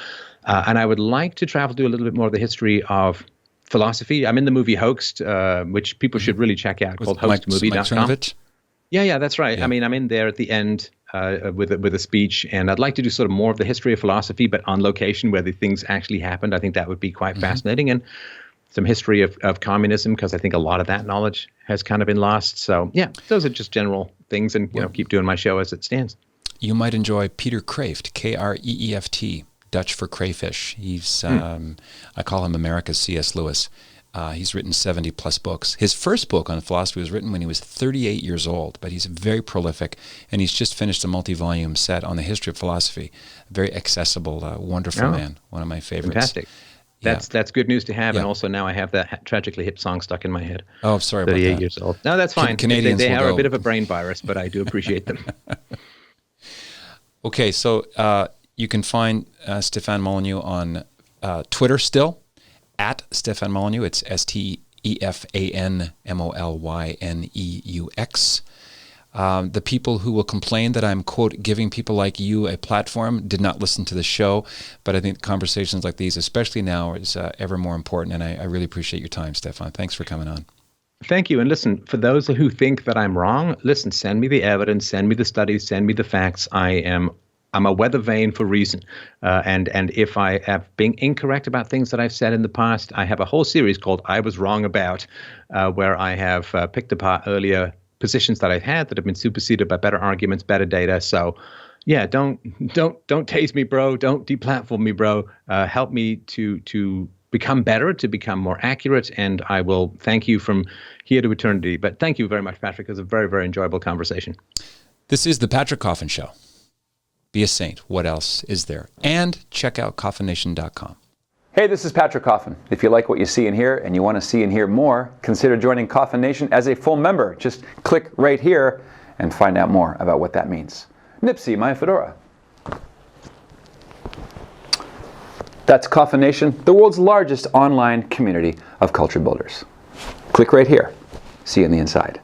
And I would like to travel, do a little bit more of the history of philosophy. I'm in the movie Hoaxed, which people should really check out, called hoaxedmovie.com. Yeah, that's right. Yeah. I'm in there at the end with a speech, and I'd like to do sort of more of the history of philosophy, but on location where the things actually happened. I think that would be quite fascinating, and some history of communism, because I think a lot of that knowledge has kind of been lost. So yeah, those are just general things, and keep doing my show as it stands. You might enjoy Peter Kreeft, Kreeft, Dutch for crayfish. He's I call him America's C.S. Lewis. He's written 70 plus books. His first book on philosophy was written when he was 38 years old, but he's very prolific, and he's just finished a multi-volume set on the history of philosophy. Very accessible, wonderful man, one of my favorites. Fantastic. That's good news to have, and also now I have that Tragically Hip song stuck in my head. Oh, sorry about that. 38 years old. No, that's fine. Canadians they are a bit of a brain virus, but I do appreciate them. Okay, so you can find Stefan Molyneux on Twitter still, at Stefan Molyneux. It's StefanMolyneux. The people who will complain that I'm, quote, giving people like you a platform did not listen to the show, but I think conversations like these, especially now, is ever more important, and I really appreciate your time, Stefan. Thanks for coming on. Thank you. And listen, for those who think that I'm wrong, listen, send me the evidence, send me the studies, send me the facts. I'm a weather vane for reason. And if I have been incorrect about things that I've said in the past, I have a whole series called I Was Wrong About, where I have picked apart earlier positions that I've had that have been superseded by better arguments, better data. So yeah, don't tase me, bro. Don't deplatform me, bro. Help me to become better, to become more accurate. And I will thank you from here to eternity. But thank you very much, Patrick. It was a very, very enjoyable conversation. This is the Patrick Coffin Show. Be a saint. What else is there? And check out CoffinNation.com. Hey, this is Patrick Coffin. If you like what you see and hear, and you want to see and hear more, consider joining Coffin Nation as a full member. Just click right here and find out more about what that means. Nipsey, my fedora. That's Coffin Nation, the world's largest online community of culture builders. Click right here. See you on the inside.